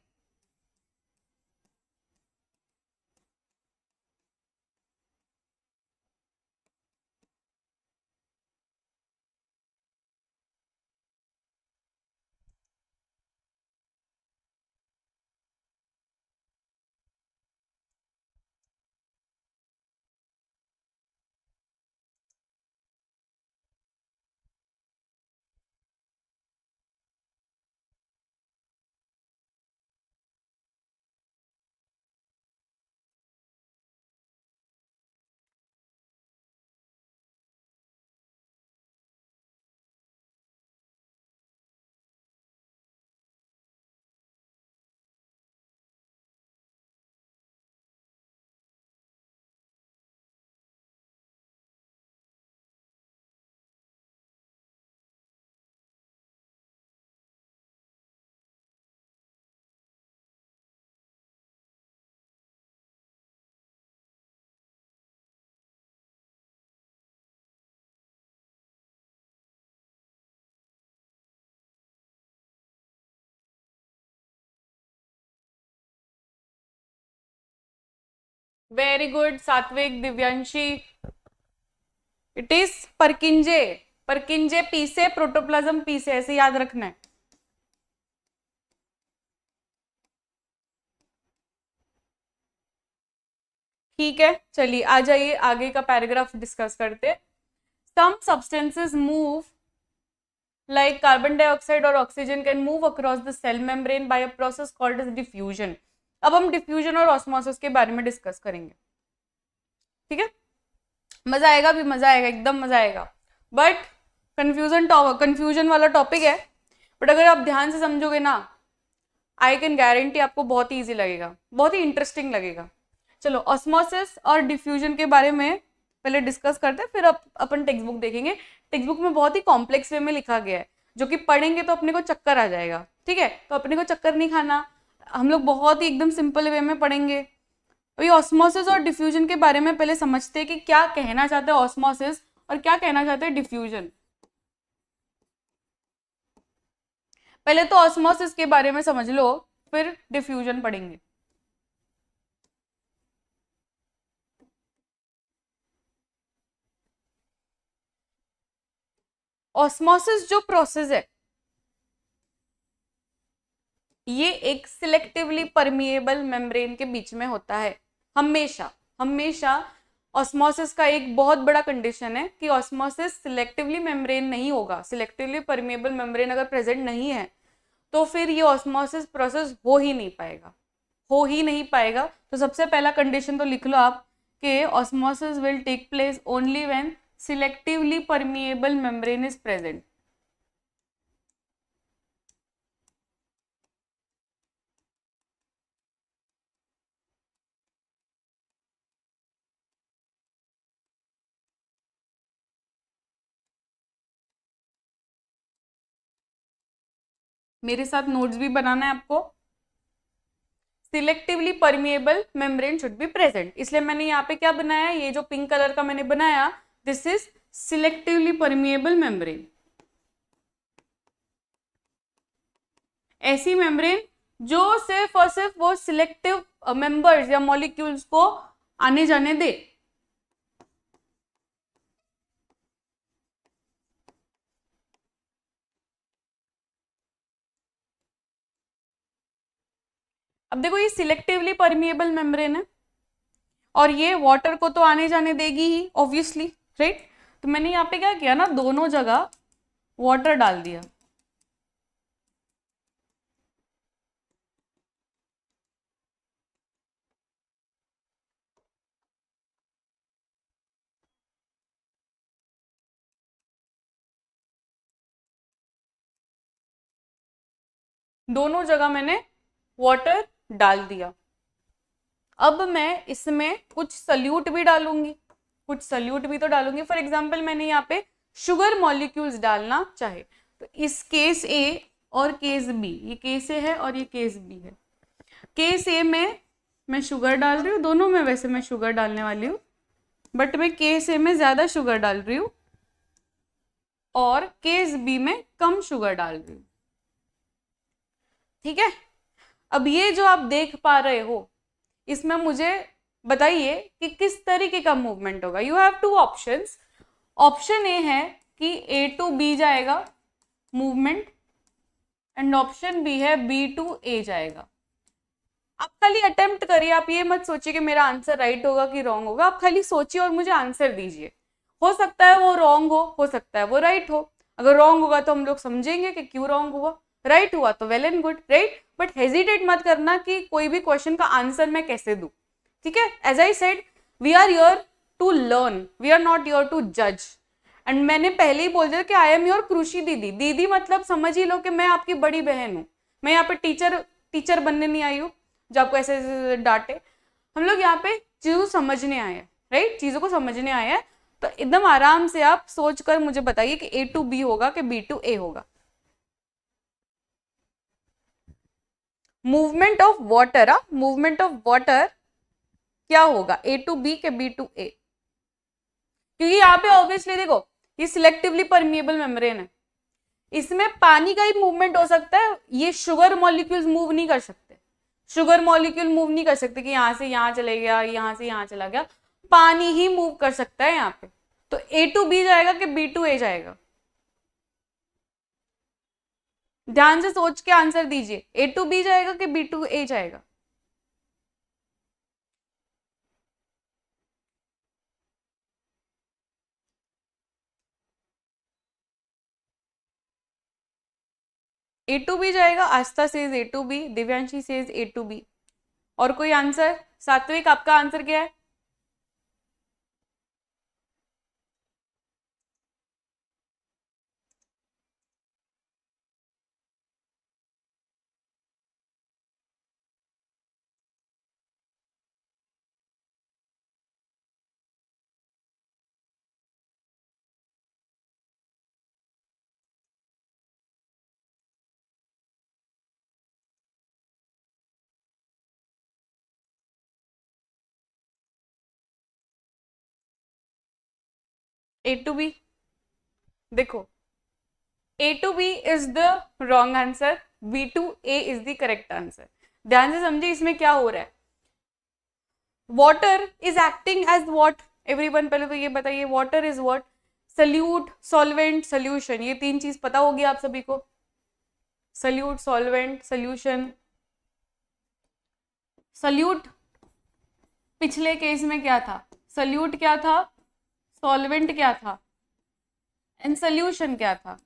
वेरी गुड सात्विक, दिव्यांशी. It is परकिंजे. परकिंजे पी से, प्रोटोप्लाज्म पी से, ऐसे याद रखना है. ठीक है, चलिए आ जाइए आगे का पैराग्राफ डिस्कस करते. Some substances move like carbon dioxide or oxygen can move across the cell membrane by a process called as diffusion. अब हम डिफ्यूजन और ऑस्मोसिस के बारे में डिस्कस करेंगे. ठीक है, मजा आएगा, भी मजा आएगा, एकदम मजा आएगा. बट कंफ्यूजन वाला टॉपिक है, बट अगर आप ध्यान से समझोगे ना, आई कैन गारंटी आपको बहुत ही ईजी लगेगा, बहुत ही इंटरेस्टिंग लगेगा. चलो ऑस्मोसिस और डिफ्यूजन के बारे में पहले डिस्कस करते हैं, फिर अपन टेक्स्ट बुक देखेंगे. टेक्स्ट बुक में बहुत ही कॉम्प्लेक्स वे में लिखा गया है, जो कि पढ़ेंगे तो अपने को चक्कर आ जाएगा. ठीक है, तो अपने को चक्कर नहीं खाना, हम लोग बहुत ही एकदम सिंपल वे में पढ़ेंगे. अभी ऑस्मोसिस और डिफ्यूजन के बारे में पहले समझते हैं कि क्या कहना चाहते हैं ऑस्मोसिस और क्या कहना चाहते हैं डिफ्यूजन. पहले तो ऑस्मोसिस के बारे में समझ लो, फिर डिफ्यूजन पढ़ेंगे. ऑस्मोसिस जो प्रोसेस है, ये एक सिलेक्टिवली परमिएबल मेम्ब्रेन के बीच में होता है. हमेशा हमेशा ऑस्मोसिस का एक बहुत बड़ा कंडीशन है कि ऑस्मोसिस सिलेक्टिवली मेम्ब्रेन नहीं होगा. सिलेक्टिवली परमिएबल मेम्ब्रेन अगर प्रेजेंट नहीं है तो फिर ये ऑस्मोसिस प्रोसेस हो ही नहीं पाएगा, हो ही नहीं पाएगा. तो सबसे पहला कंडीशन तो लिख लो आप कि osmosis will take place only when selectively permeable membrane is present. मेरे साथ नोट्स भी बनाना है आपको. Selectively permeable membrane should be present, इसलिए मैंने यहाँ पे क्या बनाया, ये जो पिंक कलर का मैंने बनाया, this is selectively permeable membrane. ऐसी मेम्ब्रेन जो सिर्फ और सिर्फ वो सिलेक्टिव मेंबर्स या मॉलिक्यूल्स को आने जाने दे. अब देखो ये सिलेक्टिवली परमिएबल मेम्ब्रेन है और ये वाटर को तो आने जाने देगी ही ऑब्वियसली, राइट. तो मैंने यहाँ पे क्या किया ना, दोनों जगह वाटर डाल दिया. दोनों जगह मैंने वाटर डाल दिया. अब मैं इसमें कुछ सल्यूट भी डालूंगी, कुछ सल्यूट भी तो डालूंगी. फॉर एग्जाम्पल मैंने यहाँ पे शुगर मॉलिक्यूल्स डालना चाहे। तो इस केस ए और केस बी, ये केस ए है और ये केस बी है। केस ए में मैं शुगर डाल रही हूँ, दोनों में वैसे मैं शुगर डालने वाली हूँ, बट मैं केस ए में ज्यादा शुगर डाल रही हूँ और केस बी में कम शुगर डाल रही हूँ। ठीक है, अब ये जो आप देख पा रहे हो, इसमें मुझे बताइए कि किस तरीके का मूवमेंट होगा। You have two options. Option A है कि ए टू बी जाएगा मूवमेंट, एंड ऑप्शन बी है बी टू ए जाएगा। आप खाली अटेम्प्ट करिए, आप ये मत सोचिए कि मेरा आंसर राइट होगा कि रॉन्ग होगा, आप खाली सोचिए और मुझे आंसर दीजिए। हो सकता है वो रॉन्ग हो सकता है वो राइट हो। अगर रॉन्ग होगा तो हम लोग समझेंगे कि क्यों रॉन्ग हुआ, राइट हुआ तो well and good, right. But hesitate मत करना कि कोई भी क्वेश्चन का आंसर मैं कैसे दूं। ठीक है, as I said, we are here to learn, we are not here to जज। एंड मैंने पहले ही बोल दिया कि आई एम योर कृषि दीदी। दीदी मतलब समझ ही लो कि मैं आपकी बड़ी बहन हूं। मैं यहाँ पे टीचर बनने नहीं आई हूँ जो आपको ऐसे ऐसे डांटे। हम लोग यहाँ पे चीजों को समझने आए हैं, राइट, चीजों को समझने आए हैं। तो एकदम आराम से आप सोच कर मुझे बताइए कि ए टू बी होगा कि बी टू ए होगा। Movement of water, movement of water क्या होगा, ए टू बी के बी टू ए? क्योंकि यहाँ पे ऑब्वियसली देखो, ये सिलेक्टिवली परमिएबल मेम्ब्रेन है, इसमें पानी का ही मूवमेंट हो सकता है, ये शुगर मॉलिक्यूल्स मूव नहीं कर सकते। शुगर मॉलिक्यूल मूव नहीं कर सकते कि यहां से यहां चले गया, यहां से यहां चला गया। पानी ही मूव कर सकता है यहाँ पे। तो ए टू बी जाएगा कि बी टू ए जाएगा? ध्यान से सोच के आंसर दीजिए, ए टू बी जाएगा कि बी टू ए जाएगा? ए टू बी जाएगा। Aastha says A to B, Divyanshi says A to B. और कोई आंसर? सात्विक, आपका आंसर क्या है? A to B. देखो, A to B is the wrong answer, B to A is the correct answer. ध्यान से समझिए इसमें क्या हो रहा है। Water is acting as what? Everyone, पहले तो ये बताइए, water is what? Solute, solvent, solution. ये तीन चीज पता होगी आप सभी को। Solute, solvent, solution. सल्यूट पिछले केस में क्या था? सल्यूट क्या था, सॉल्वेंट क्या था, एंड सोल्यूशन क्या था?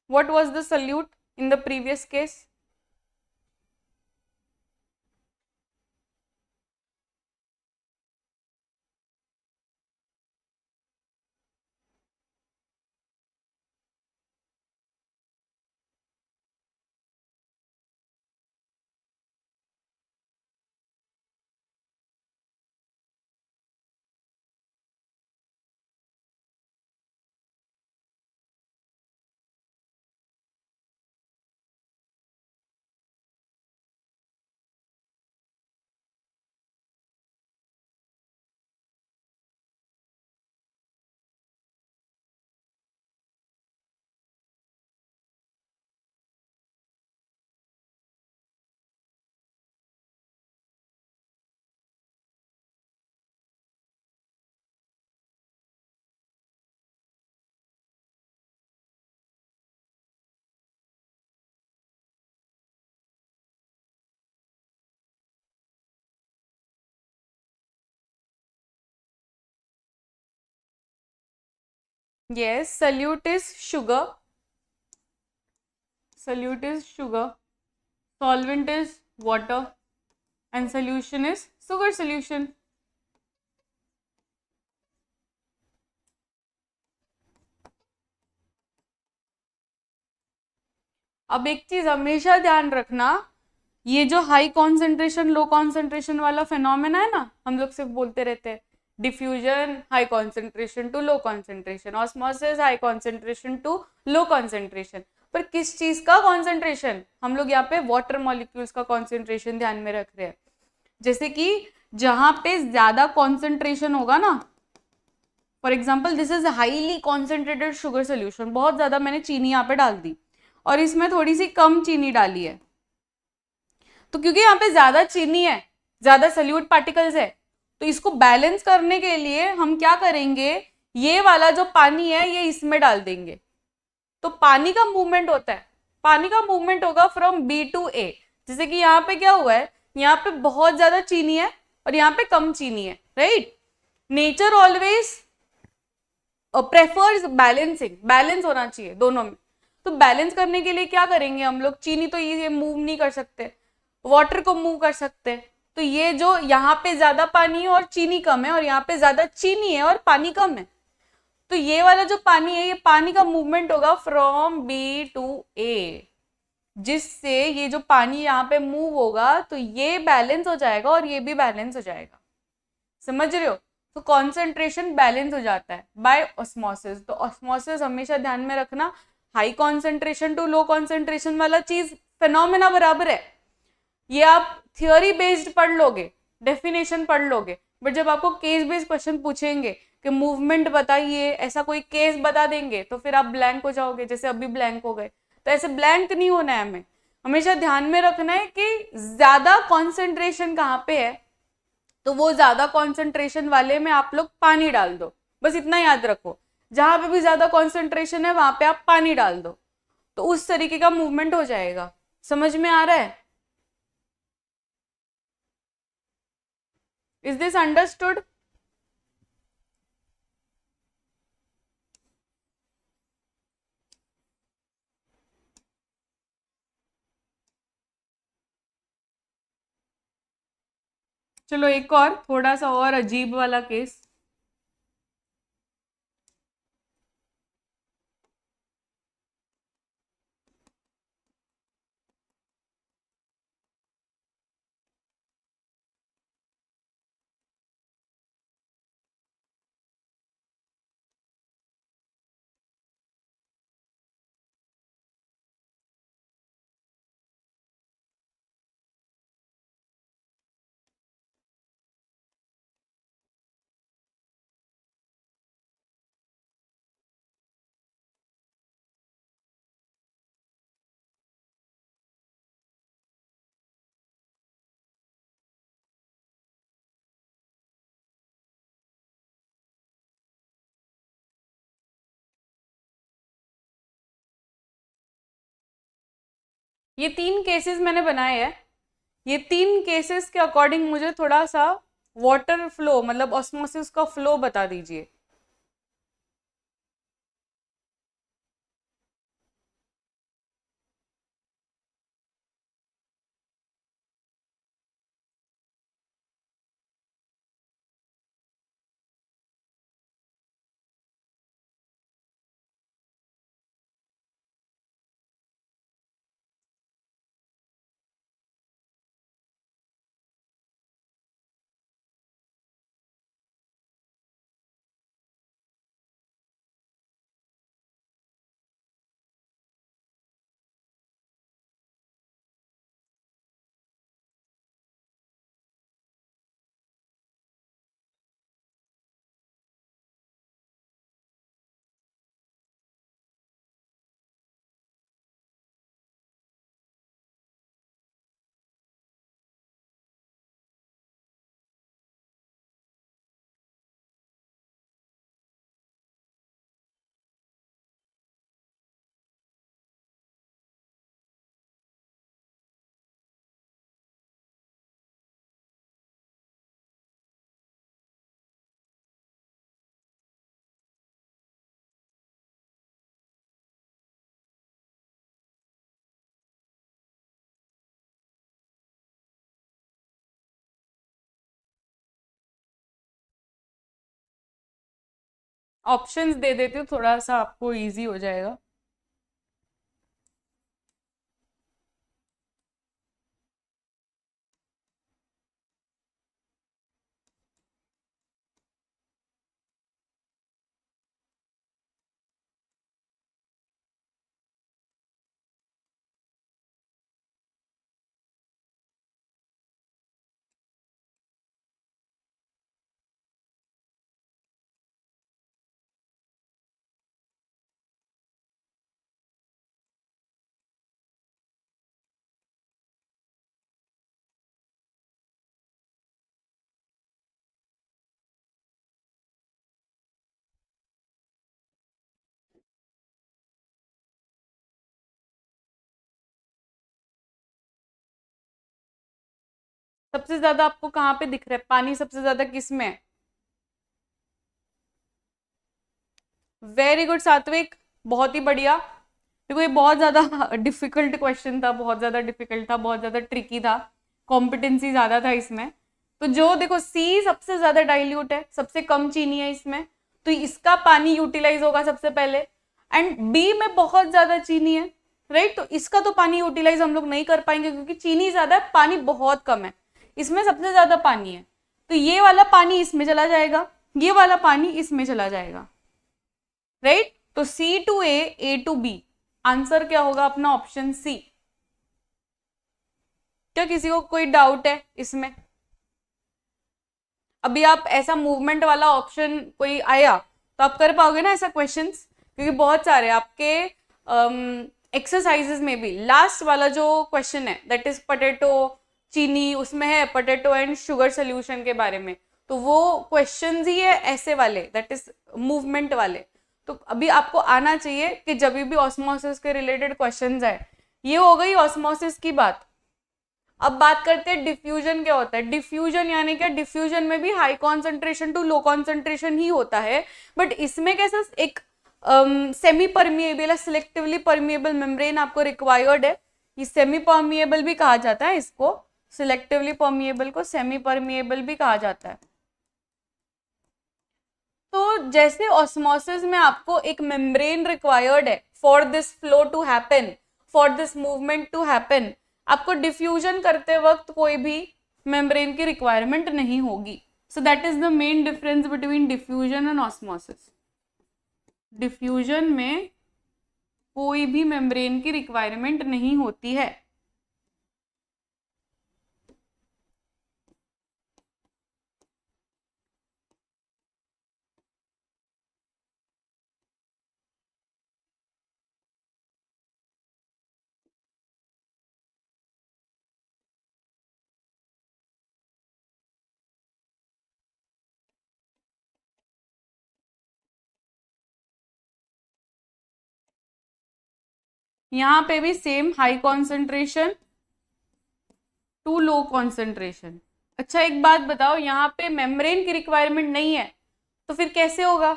What was the solute in the previous case? Yes, solute is sugar. Solute is sugar. Solvent is water. And solution is sugar solution. अब एक चीज हमेशा ध्यान रखना, ये जो हाई कॉन्सेंट्रेशन लो कॉन्सेंट्रेशन वाला फिनोमेना है ना, हम लोग सिर्फ बोलते रहते हैं diffusion high concentration to low concentration, osmosis high concentration to low concentration, पर किस चीज का कॉन्सेंट्रेशन, हम लोग यहाँ पे वाटर मॉलिक्यूल्स का कॉन्सेंट्रेशन ध्यान में रख रहे हैं। जैसे कि जहां पे ज्यादा कॉन्सेंट्रेशन होगा ना, for example this is highly concentrated sugar solution, बहुत ज्यादा मैंने चीनी यहाँ पे डाल दी और इसमें थोड़ी सी कम चीनी डाली है, तो क्योंकि यहाँ पे ज्यादा चीनी है, ज्यादा सल्यूट पार्टिकल्स है, तो इसको बैलेंस करने के लिए हम क्या करेंगे, ये वाला जो पानी है ये इसमें डाल देंगे, तो पानी का मूवमेंट होता है, पानी का मूवमेंट होगा फ्रॉम बी टू ए। जैसे कि यहाँ पे क्या हुआ है, यहाँ पे बहुत ज्यादा चीनी है और यहाँ पे कम चीनी है, right. Nature always prefers balancing, balance होना चाहिए दोनों में। तो बैलेंस करने के लिए क्या करेंगे हम लोग, चीनी तो ये मूव नहीं कर सकते, वाटर को मूव कर सकते हैं, तो ये जो यहाँ पे ज्यादा पानी है और चीनी कम है और यहाँ पे ज्यादा चीनी है और पानी कम है, तो ये वाला जो पानी है ये पानी का मूवमेंट होगा फ्रॉम बी टू ए, जिससे ये जो पानी यहाँ पे मूव होगा तो ये बैलेंस हो जाएगा और ये भी बैलेंस हो जाएगा, समझ रहे हो। तो कॉन्सेंट्रेशन बैलेंस हो जाता है बाय ऑस्मोसिस। तो ऑस्मोसिस हमेशा ध्यान में रखना, high concentration to low concentration वाला चीज फिनोमेना बराबर है, ये आप थियोरी बेस्ड पढ़ लोगे, डेफिनेशन पढ़ लोगे, बट जब आपको केस बेस्ड क्वेश्चन पूछेंगे कि मूवमेंट बताइए, ऐसा कोई केस बता देंगे तो फिर आप ब्लैंक हो जाओगे, जैसे अभी ब्लैंक हो गए। तो ऐसे ब्लैंक नहीं होना है हमें, हमेशा ध्यान में रखना है कि ज्यादा कॉन्सेंट्रेशन कहाँ पे है, तो वो ज्यादा कॉन्सेंट्रेशन वाले में आप लोग पानी डाल दो, बस इतना याद रखो, जहां पे भी ज्यादा कॉन्सेंट्रेशन है वहां पे आप पानी डाल दो, तो उस तरीके का मूवमेंट हो जाएगा। समझ में आ रहा है? Is this understood? चलो एक और थोड़ा सा और अजीब वाला केस। ये तीन केसेस मैंने बनाए हैं, ये तीन केसेस के अकॉर्डिंग मुझे थोड़ा सा वाटर फ्लो मतलब ऑस्मोसिस का फ्लो बता दीजिए। ऑप्शंस दे देती हूँ, थोड़ा सा आपको इजी हो जाएगा। सबसे ज्यादा आपको कहाँ पे दिख रहा है पानी, सबसे ज्यादा किस में है? वेरी गुड सात्विक, बहुत ही बढ़िया। देखो ये बहुत ज्यादा डिफिकल्ट क्वेश्चन था, बहुत ज्यादा डिफिकल्ट था, बहुत ज्यादा ट्रिकी था, कॉम्पिटेंसी ज्यादा था इसमें। तो जो देखो सी सबसे ज्यादा डाइल्यूट है, सबसे कम चीनी है इसमें, तो इसका पानी यूटिलाइज होगा सबसे पहले। एंड बी में बहुत ज्यादा चीनी है, राइट, तो इसका तो पानी यूटिलाइज हम लोग नहीं कर पाएंगे क्योंकि चीनी ज्यादा है, पानी बहुत कम है। इसमें सबसे ज्यादा पानी है, तो ये वाला पानी इसमें चला जाएगा, ये वाला पानी इसमें चला जाएगा, राइट। तो C to A to B, answer क्या होगा अपना? Option C. क्या किसी को कोई डाउट है इसमें? अभी आप ऐसा मूवमेंट वाला ऑप्शन कोई आया तो आप कर पाओगे ना ऐसा क्वेश्चंस, क्योंकि बहुत सारे आपके एक्सरसाइजेस में भी लास्ट वाला जो क्वेश्चन है दैट इज पोटैटो चीनी, उसमें है पोटैटो एंड शुगर सोल्यूशन के बारे में, तो वो क्वेश्चंस ही है ऐसे वाले, दैट इज मूवमेंट वाले। तो अभी आपको आना चाहिए कि जब भी ऑस्मोसिस के रिलेटेड क्वेश्चंस आए। ये हो गई ऑस्मोसिस की बात। अब बात करते हैं डिफ्यूजन क्या होता है। डिफ्यूजन यानी क्या? डिफ्यूजन में भी high concentration to low concentration ही होता है, बट इसमें कैसा एक semi permeable, selectively permeable membrane आपको रिक्वायर्ड है। ये सेमी परमिएबल भी कहा जाता है इसको, सिलेक्टिवली परमिएबल को सेमी परमिएबल भी कहा जाता है। तो जैसे ऑस्मोसिस में आपको एक मेम्ब्रेन रिक्वायर्ड है for this flow to happen, for this movement to happen, आपको डिफ्यूजन करते वक्त कोई भी मेम्ब्रेन की रिक्वायरमेंट नहीं होगी। So that is the main difference between diffusion and osmosis. Diffusion में कोई भी मेम्ब्रेन की रिक्वायरमेंट नहीं होती है। यहां पे भी same high concentration to low concentration. अच्छा एक बात बताओ, यहाँ पे मेम्ब्रेन की रिक्वायरमेंट नहीं है तो फिर कैसे होगा?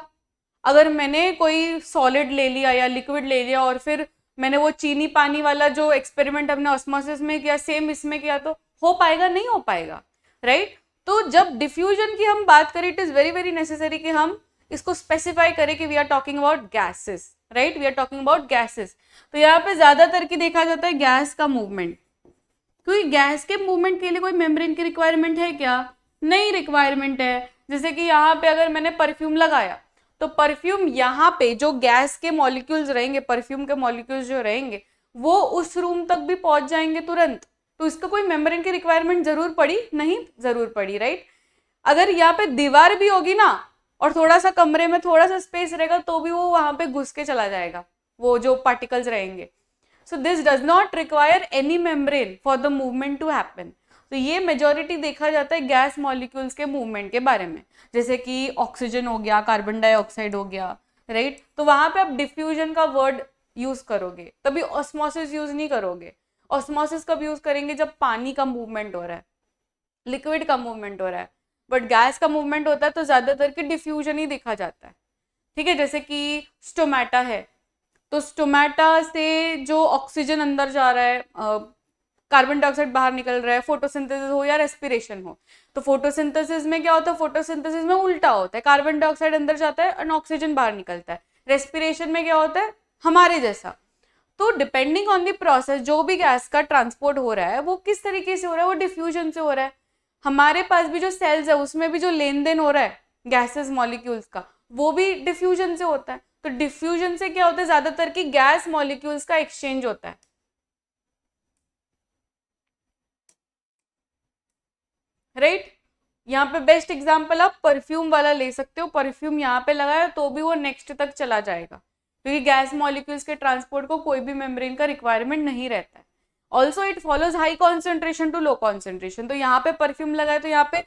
अगर मैंने कोई सॉलिड ले लिया या लिक्विड ले लिया और फिर मैंने वो चीनी पानी वाला जो एक्सपेरिमेंट हमने ऑस्मोसिस में किया सेम इसमें किया, तो हो पाएगा? नहीं हो पाएगा, राइट। तो जब डिफ्यूजन की हम बात करें, it is very very necessary कि हम इसको स्पेसिफाई करें कि we are talking about gases, right, we are talking about gases. तो यहाँ पे ज्यादातर की देखा जाता है गैस का मूवमेंट, क्योंकि गैस के मूवमेंट के लिए कोई मेम्ब्रेन की रिक्वायरमेंट है क्या? नहीं रिक्वायरमेंट है। जैसे कि यहाँ पे अगर मैंने परफ्यूम लगाया तो परफ्यूम यहाँ पे जो गैस के मॉलिक्यूल्स रहेंगे, परफ्यूम के मॉलिक्यूल्स जो रहेंगे वो उस रूम तक भी पहुंच जाएंगे तुरंत, तो इसका कोई मेम्ब्रेन की रिक्वायरमेंट जरूर पड़ी? नहीं जरूर पड़ी, राइट। अगर यहाँ पे दीवार भी होगी ना और थोड़ा सा कमरे में थोड़ा सा स्पेस रहेगा तो भी वो वहां पे घुस के चला जाएगा, वो जो पार्टिकल्स रहेंगे। So this does not require any membrane for the movement to happen. तो ये मेजोरिटी देखा जाता है गैस मॉलिक्यूल्स के मूवमेंट के बारे में, जैसे कि ऑक्सीजन हो गया, कार्बन डाइऑक्साइड हो गया, राइट। तो वहां पे आप डिफ्यूजन का वर्ड यूज करोगे, तभी ऑस्मोसिस यूज नहीं करोगे। ऑस्मोसिस कब यूज करेंगे? जब पानी का मूवमेंट हो रहा है, लिक्विड का मूवमेंट हो रहा है, बट गैस का मूवमेंट होता है तो ज्यादातर की डिफ्यूजन ही देखा जाता है, ठीक है। जैसे कि स्टोमेटा है, तो स्टोमेटा से जो ऑक्सीजन अंदर जा रहा है, कार्बन डाइऑक्साइड बाहर निकल रहा है, फोटोसिंथेसिस हो या रेस्पिरेशन हो, तो फोटोसिंथेसिस में क्या होता है? फोटोसिंथेसिस में उल्टा होता है, कार्बन डाइऑक्साइड अंदर जाता है और ऑक्सीजन बाहर निकलता है। रेस्पिरेशन में क्या होता है? हमारे जैसा। तो डिपेंडिंग ऑन द प्रोसेस जो भी गैस का ट्रांसपोर्ट हो रहा है वो किस तरीके से हो रहा है, वो डिफ्यूजन से हो रहा है। हमारे पास भी जो सेल्स है उसमें भी जो लेन देन हो रहा है गैसेस मॉलिक्यूल्स का, वो भी डिफ्यूजन से होता है। तो डिफ्यूजन से क्या होता है? ज्यादातर की गैस मॉलिक्यूल्स का एक्सचेंज होता है, राइट। यहाँ पे बेस्ट एग्जांपल आप परफ्यूम वाला ले सकते हो। परफ्यूम यहाँ पे लगाया तो भी वो नेक्स्ट तक चला जाएगा, क्योंकि गैस मॉलिक्यूल्स के ट्रांसपोर्ट को कोई भी मेम्ब्रेन का रिक्वायरमेंट नहीं रहता है। Also it follows high concentration to low concentration. तो यहाँ पे परफ्यूम लगाए तो यहाँ पे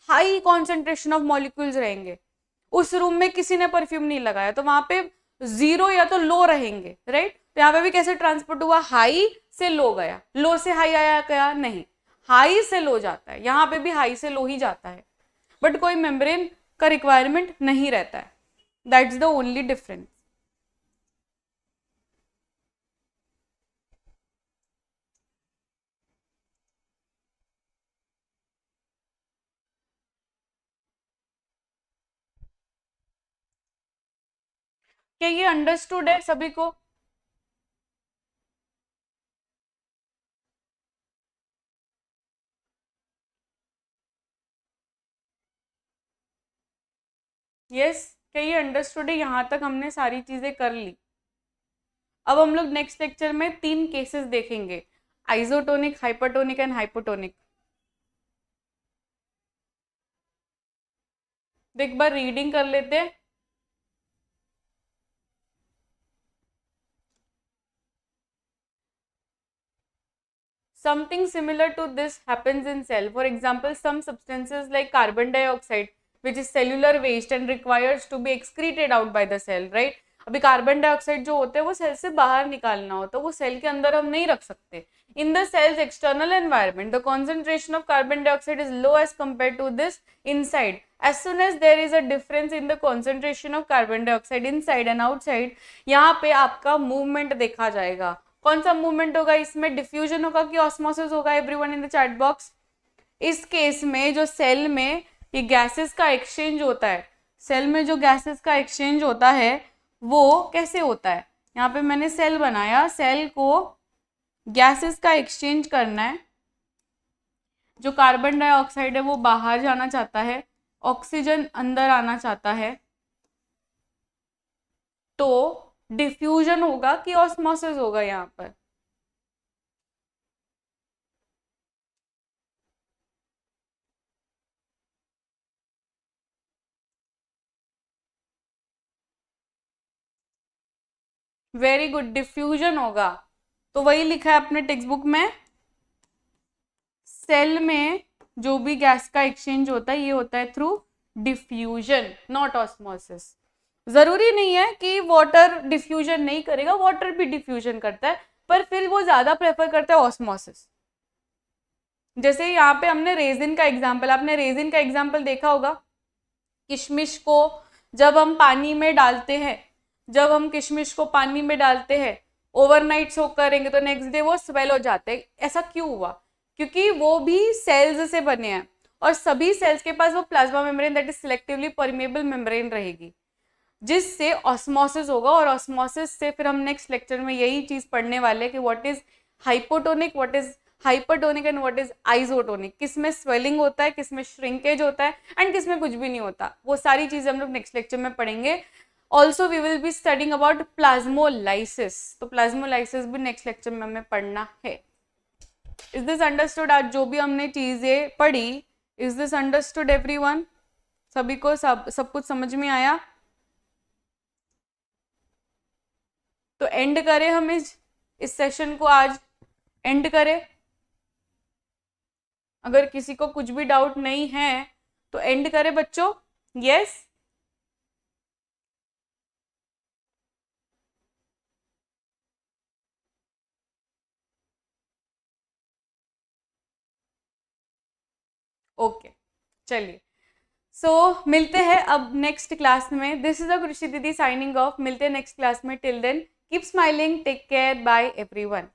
हाई कॉन्सेंट्रेशन ऑफ मॉलिक्यूल्स रहेंगे। उस रूम में किसी ने परफ्यूम नहीं लगाया तो वहां पे जीरो या तो लो रहेंगे, राइट। तो यहाँ पे भी कैसे ट्रांसपोर्ट हुआ? हाई से लो गया, लो से हाई आया क्या? नहीं, हाई से लो जाता है, यहाँ पे भी हाई से लो ही जाता है, बट कोई मेम्ब्रेन का रिक्वायरमेंट नहीं रहता है। That's the only difference. क्या ये अंडरस्टूड है सभी को? यस, क्या ये अंडरस्टूड है? यहाँ तक हमने सारी चीजें कर ली। अब हम लोग नेक्स्ट लेक्चर में 3 केसेस देखेंगे, आइसोटोनिक, हाइपरटोनिक एंड हाइपोटोनिक। तो एक बार रीडिंग कर लेते हैं। Something similar to this happens in cell. For example, some substances like carbon dioxide, which is cellular waste and requires to be excreted out by the cell, right? अभी carbon dioxide जो होते हैं वो cell से बाहर निकालना होता है, वो सेल के अंदर हम नहीं रख सकते। In the cells external environment the concentration of carbon dioxide is low as compare to this inside. As soon as there is a difference in the concentration of carbon dioxide inside and outside, यहाँ पे आपका movement देखा जाएगा। कौन सा movement होगा इसमें? Diffusion होगा कि ऑस्मोसिस होगा? Everyone in the chat box. इस केस में जो सेल में ये गैसेस का एक्सचेंज होता है, सेल में जो गैसेस का एक्सचेंज होता है वो कैसे होता है? यहाँ पे मैंने सेल बनाया, सेल को गैसेस का एक्सचेंज करना है। जो कार्बन डाइऑक्साइड है वो बाहर जाना चाहता है, ऑक्सीजन अंदर आना चाहता है, तो डिफ्यूजन होगा कि ऑस्मोसिस होगा? यहाँ पर वेरी गुड, डिफ्यूजन होगा। तो वही लिखा है अपने टेक्स्ट बुक में, सेल में जो भी गैस का एक्सचेंज होता है ये होता है थ्रू डिफ्यूजन, नॉट ऑस्मोसिस। जरूरी नहीं है कि वाटर डिफ्यूजन नहीं करेगा, वाटर भी डिफ्यूजन करता है, पर फिर वो ज्यादा प्रेफर करता है ऑस्मोसिस। जैसे यहाँ पे हमने रेजिन का एग्जाम्पल, आपने रेजिन का एग्जाम्पल देखा होगा। किशमिश को जब हम पानी में डालते हैं, जब हम किशमिश को पानी में डालते हैं, ओवरनाइट सोक करेंगे तो नेक्स्ट डे वो स्वेल हो जाते हैं। ऐसा क्यों हुआ? क्योंकि वो भी सेल्स से बने हैं और सभी सेल्स के पास वो plasma membrane that is selectively permeable membrane रहेगी, जिससे ऑस्मोसिस होगा। और ऑस्मोसिस से फिर हम नेक्स्ट लेक्चर में यही चीज पढ़ने वाले हैं कि what is hypotonic, what is hypertonic and what is isotonic. किसमें स्वेलिंग होता है, किसमें श्रिंकेज होता है एंड किसमें कुछ भी नहीं होता। वो सारी चीजें हम लोग नेक्स्ट लेक्चर में पढ़ेंगे। Also we will be studying about plasmolysis, तो प्लाज्मोलाइसिस भी नेक्स्ट लेक्चर में हमें पढ़ना है। Is this understood? आज जो भी हमने चीजें पढ़ी, इज दिस अंडरस्टूड एवरीवन? सभी को सब कुछ समझ में आया? तो एंड करें हम इस सेशन को, आज एंड करें। अगर किसी को कुछ भी डाउट नहीं है तो एंड करें बच्चों। यस, ओके, चलिए। सो मिलते हैं अब नेक्स्ट क्लास में। This is a Krishi didi signing off. मिलते हैं नेक्स्ट क्लास में। Till then keep smiling, take care, bye everyone.